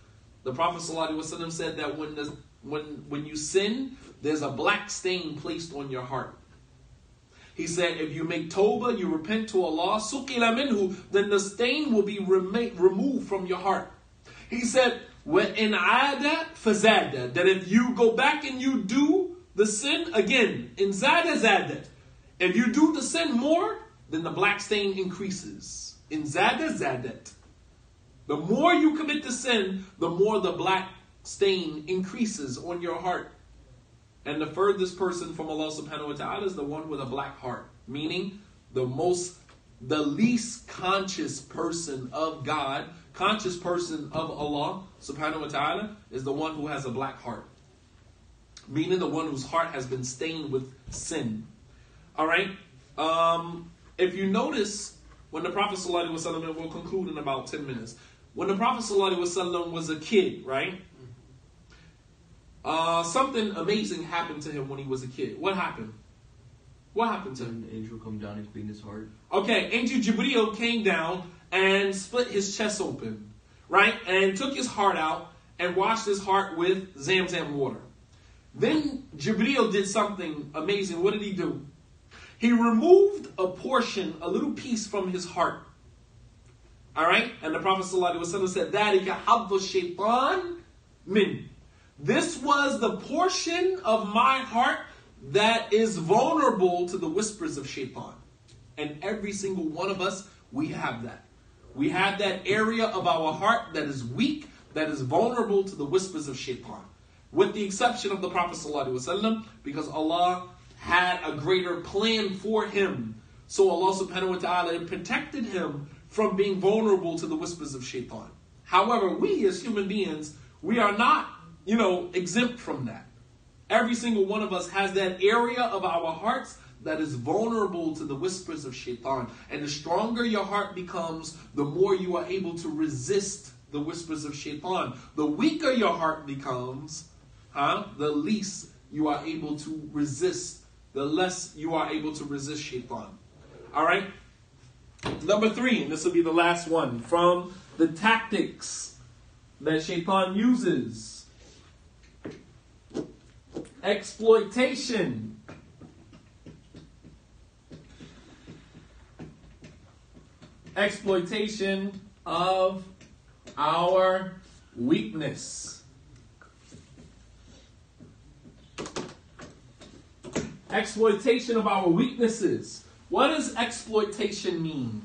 The Prophet ﷺ said that when you sin, there's a black stain placed on your heart. He said, if you make tawbah, you repent to Allah, suqila minhu, then the stain will be removed from your heart. He said, وَإِنْ عَادَ فَزَادَ, that if you go back and you do the sin again, in zada zadat, if you do the sin more, then the black stain increases. In zada zadat. The more you commit the sin, the more the black stain increases on your heart. And the furthest person from Allah subhanahu wa ta'ala is the one with a black heart. Meaning, the least conscious person of God, conscious person of Allah subhanahu wa ta'ala, is the one who has a black heart. Meaning the one whose heart has been stained with sin. Alright? If you notice, when the Prophet ﷺ, and we'll conclude in about 10 minutes, when the Prophet ﷺ was a kid, right? Something amazing happened to him when he was a kid. What happened? What happened to him? An angel come down and clean his heart. Okay, Angel Jibreel came down and split his chest open, right? And took his heart out and washed his heart with Zamzam water. Then Jibreel did something amazing. What did he do? He removed a portion, a little piece from his heart. Alright? And the Prophet ﷺ said, ذَلِكَ حَظُّ الشَّيْطَانِ مِنْ. This was the portion of my heart that is vulnerable to the whispers of shaitan. And every single one of us, we have that. We have that area of our heart that is weak, that is vulnerable to the whispers of shaitan. With the exception of the Prophet ﷺ, because Allah had a greater plan for him. So Allah subhanahu wa ta'ala protected him from being vulnerable to the whispers of shaitan. However, we as human beings, we are not, exempt from that. Every single one of us has that area of our hearts that is vulnerable to the whispers of shaitan. And the stronger your heart becomes, the more you are able to resist the whispers of shaitan. The weaker your heart becomes, the least you are able to resist, the less you are able to resist shaitan. All right? Number 3, and this will be the last one, from the tactics that shaitan uses. Exploitation. Exploitation of our weakness. Exploitation of our weaknesses. What does exploitation mean?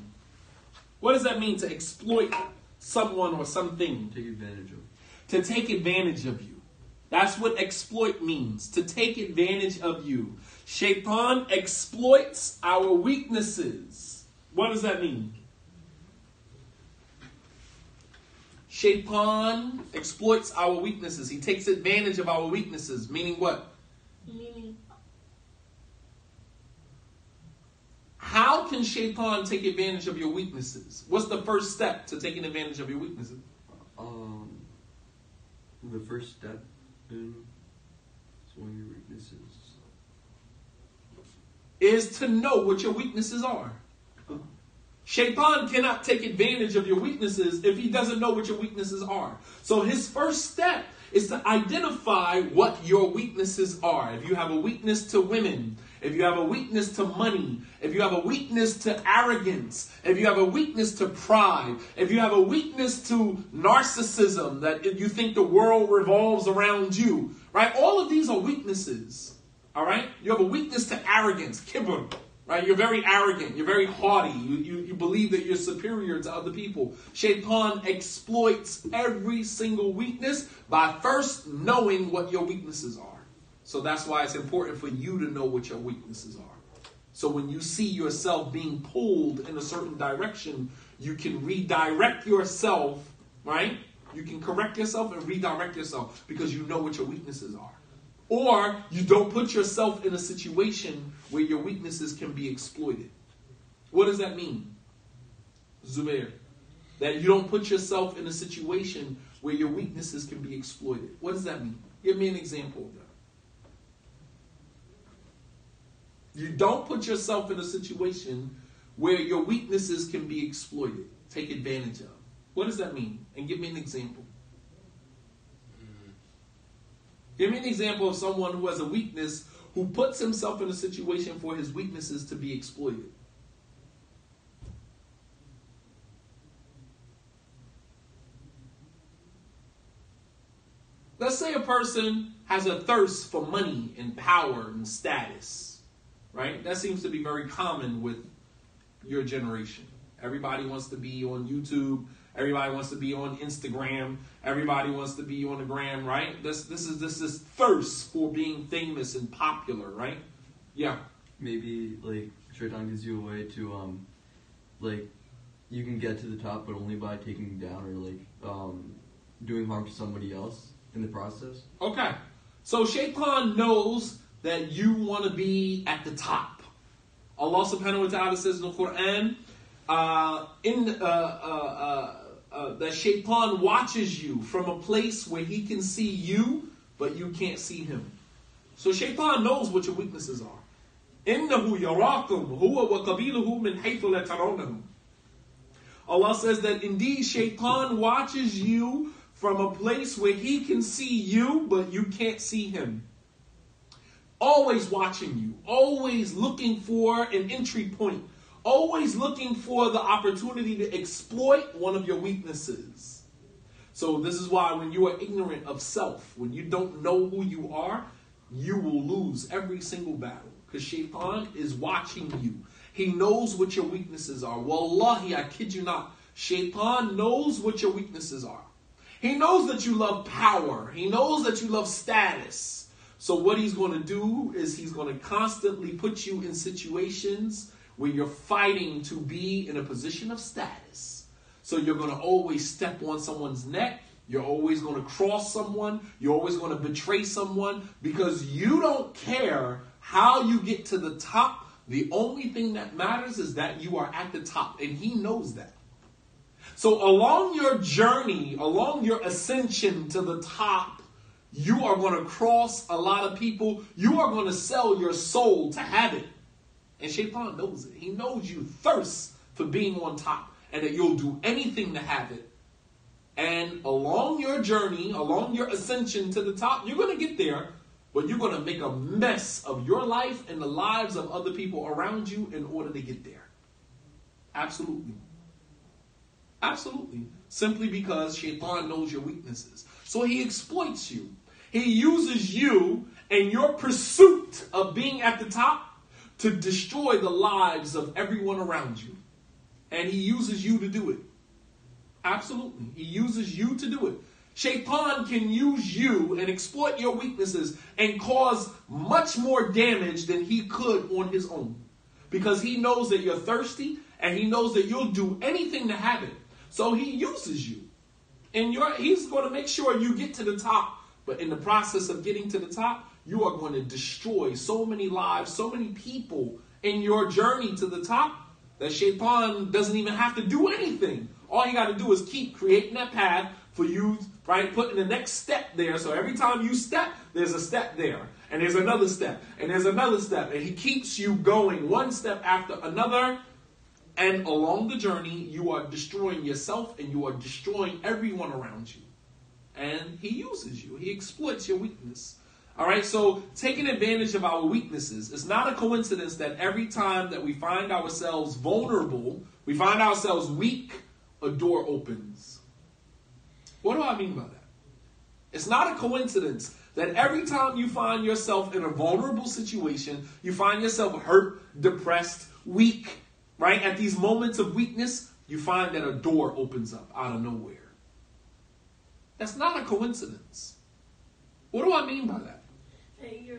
What does that mean, to exploit someone or something? Take advantage of. To take advantage of you. That's what exploit means. To take advantage of you. Shaitan exploits our weaknesses. What does that mean? Shaitan exploits our weaknesses. He takes advantage of our weaknesses. Meaning what? Meaning, How can shaitan take advantage of your weaknesses? What's the first step to taking advantage of your weaknesses? The first step in one of your weaknesses Is to know what your weaknesses are. Shaitan cannot take advantage of your weaknesses if he doesn't know what your weaknesses are. So his first step is to identify what your weaknesses are. If you have a weakness to women, if you have a weakness to money, if you have a weakness to arrogance, if you have a weakness to pride, if you have a weakness to narcissism, that you think the world revolves around you, right? All of these are weaknesses, all right? You have a weakness to arrogance, kibr, right? You're very arrogant. You're very haughty. You believe that you're superior to other people. Shaitan exploits every single weakness by first knowing what your weaknesses are. So that's why it's important for you to know what your weaknesses are. So when you see yourself being pulled in a certain direction, you can redirect yourself, right? You can correct yourself and redirect yourself because you know what your weaknesses are. Or you don't put yourself in a situation where your weaknesses can be exploited. What does that mean, Zubair? That you don't put yourself in a situation where your weaknesses can be exploited. What does that mean? Give me an example of that. You don't put yourself in a situation where your weaknesses can be exploited, take advantage of. What does that mean? And give me an example. Give me an example of someone who has a weakness, who puts himself in a situation for his weaknesses to be exploited. Let's say a person has a thirst for money and power and status. Right? That seems to be very common with your generation. Everybody wants to be on YouTube. Everybody wants to be on Instagram. Everybody wants to be on the gram, right? This is thirst for being famous and popular, right? Yeah. maybe like Shaitan gives you a way to like you can get to the top, but only by taking down or like doing harm to somebody else in the process. Okay, so Shaitan knows that you want to be at the top. Allah subhanahu wa ta'ala says in the Quran, that Shaitan watches you from a place where he can see you, but you can't see him. So Shaitan knows what your weaknesses are. إِنَّهُ يَرَاكُمْ هُوَ وَقَبِيلُهُ مِنْ حَيْثُ لَا تَرَوْنَهُمْ. Allah says that indeed Shaitan watches you from a place where he can see you, but you can't see him. Always watching you, always looking for an entry point, always looking for the opportunity to exploit one of your weaknesses. So this is why when you are ignorant of self, when you don't know who you are, you will lose every single battle. Because Shaitan is watching you. He knows what your weaknesses are. Wallahi, I kid you not. Shaitan knows what your weaknesses are. He knows that you love power. He knows that you love status. So what he's going to do is he's going to constantly put you in situations where you're fighting to be in a position of status. So you're going to always step on someone's neck. You're always going to cross someone. You're always going to betray someone because you don't care how you get to the top. The only thing that matters is that you are at the top, and he knows that. So along your journey, along your ascension to the top, You are going to cross a lot of people. You are going to sell your soul to have it. And Shaitan knows it. He knows you thirst for being on top and that you'll do anything to have it. And along your journey, along your ascension to the top, you're going to get there, but you're going to make a mess of your life and the lives of other people around you in order to get there. Absolutely. Absolutely. Simply because Shaitan knows your weaknesses. So he exploits you. He uses you and your pursuit of being at the top to destroy the lives of everyone around you. And he uses you to do it. Absolutely. He uses you to do it. Shaitan can use you and exploit your weaknesses and cause much more damage than he could on his own. Because he knows that you're thirsty and he knows that you'll do anything to have it. So he uses you. And he's going to make sure you get to the top. But in the process of getting to the top, you are going to destroy so many lives, so many people in your journey to the top that Shaitan doesn't even have to do anything. All you got to do is keep creating that path for you, right? Putting the next step there. So every time you step, there's a step there. And there's another step. And there's another step. And he keeps you going one step after another. And along the journey, you are destroying yourself and you are destroying everyone around you. And he uses you. He exploits your weakness. All right, so taking advantage of our weaknesses. It's not a coincidence that every time that we find ourselves vulnerable, we find ourselves weak, a door opens. What do I mean by that? It's not a coincidence that every time you find yourself in a vulnerable situation, you find yourself hurt, depressed, weak, right? At these moments of weakness, you find that a door opens up out of nowhere. That's not a coincidence. What do I mean by that? That you're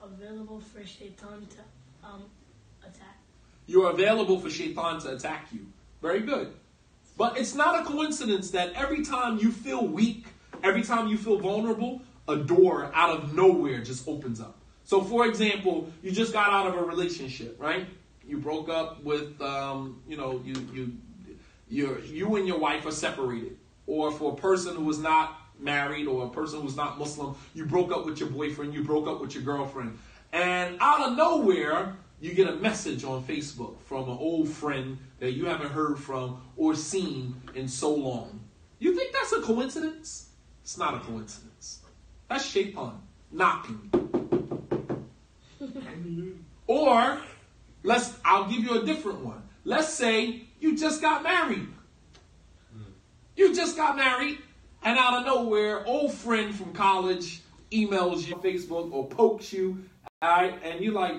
available for Shaitan to attack. You're available for Shaitan to attack you. Very good. But it's not a coincidence that every time you feel weak, every time you feel vulnerable, a door out of nowhere just opens up. So, for example, you just got out of a relationship, right? You broke up with, you and your wife are separated. Or for a person who is not married or a person who's not Muslim, you broke up with your boyfriend, you broke up with your girlfriend. And out of nowhere, you get a message on Facebook from an old friend that you haven't heard from or seen in so long. You think that's a coincidence? It's not a coincidence. That's Shaitan knocking. Or, I'll give you a different one. Let's say you just got married. You just got married, and out of nowhere, old friend from college emails you on Facebook or pokes you, all right, and you're like,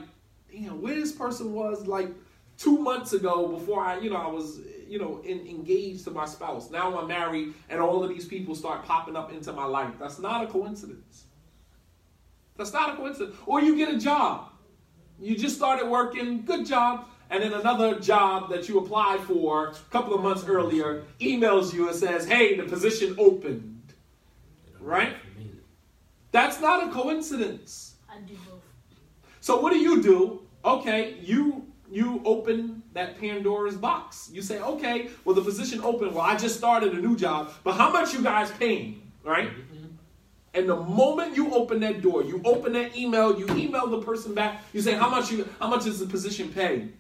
damn, where this person was like 2 months ago before I was engaged to my spouse. Now I'm married, and all of these people start popping up into my life. That's not a coincidence. That's not a coincidence. Or you get a job. You just started working, good job. And then another job that you applied for a couple of months earlier emails you and says, hey, the position opened. Right? That's not a coincidence. I do both. So what do? Okay, you open that Pandora's box. You say, okay, well, the position opened. Well, I just started a new job. But how much you guys paying? Right? And the moment you open that door, you open that email, you email the person back, you say, how much is the position paying?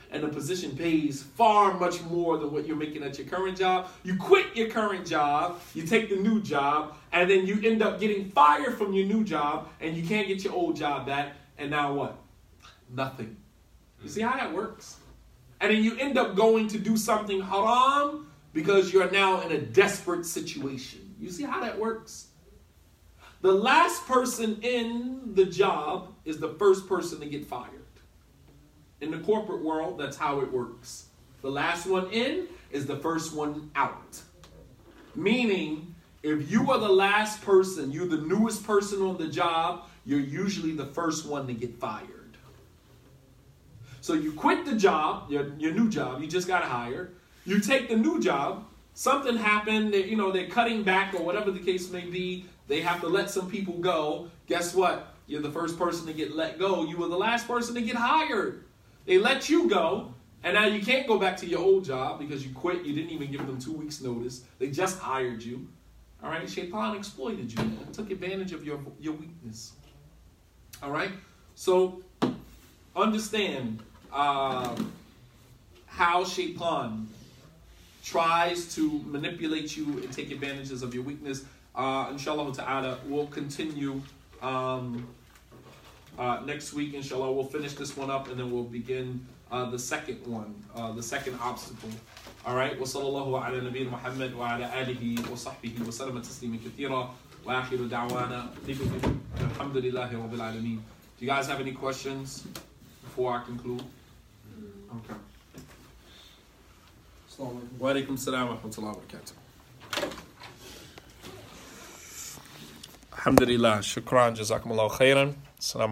And the position pays far much more than what you're making at your current job. You quit your current job, you take the new job, and then you end up getting fired from your new job, and you can't get your old job back, and now what? Nothing. You see how that works? And then you end up going to do something haram because you're now in a desperate situation. You see how that works? The last person in the job is the first person to get fired. In the corporate world, that's how it works. The last one in is the first one out. Meaning, if you are the last person, you're the newest person on the job, you're usually the first one to get fired. So you quit the job, your new job, you just got hired. You take the new job, something happened, they're cutting back or whatever the case may be. They have to let some people go. Guess what? You're the first person to get let go. You were the last person to get hired. They let you go, and now you can't go back to your old job because you quit. You didn't even give them 2 weeks' notice. They just hired you. All right, Shaitan exploited you and took advantage of your weakness. All right, so understand how Shaitan tries to manipulate you and take advantages of your weakness. Inshallah ta'ala, we'll continue next week. Inshallah, we'll finish this one up and then we'll begin the second one, the second obstacle. All right. Wa sallallahu ala nabiyyina Muhammad wa ala alihi wa sahbihi wa sallama tasliman kathira wa akhiru da'wana alhamdulillahi rabbil alameen. Do you guys have any questions before I conclude? Okay. Wa alaikum salam wa rahmatullahi wa barakatuh. Alhamdulillah. Shukran. Jazakumullahu khairan. Assalamu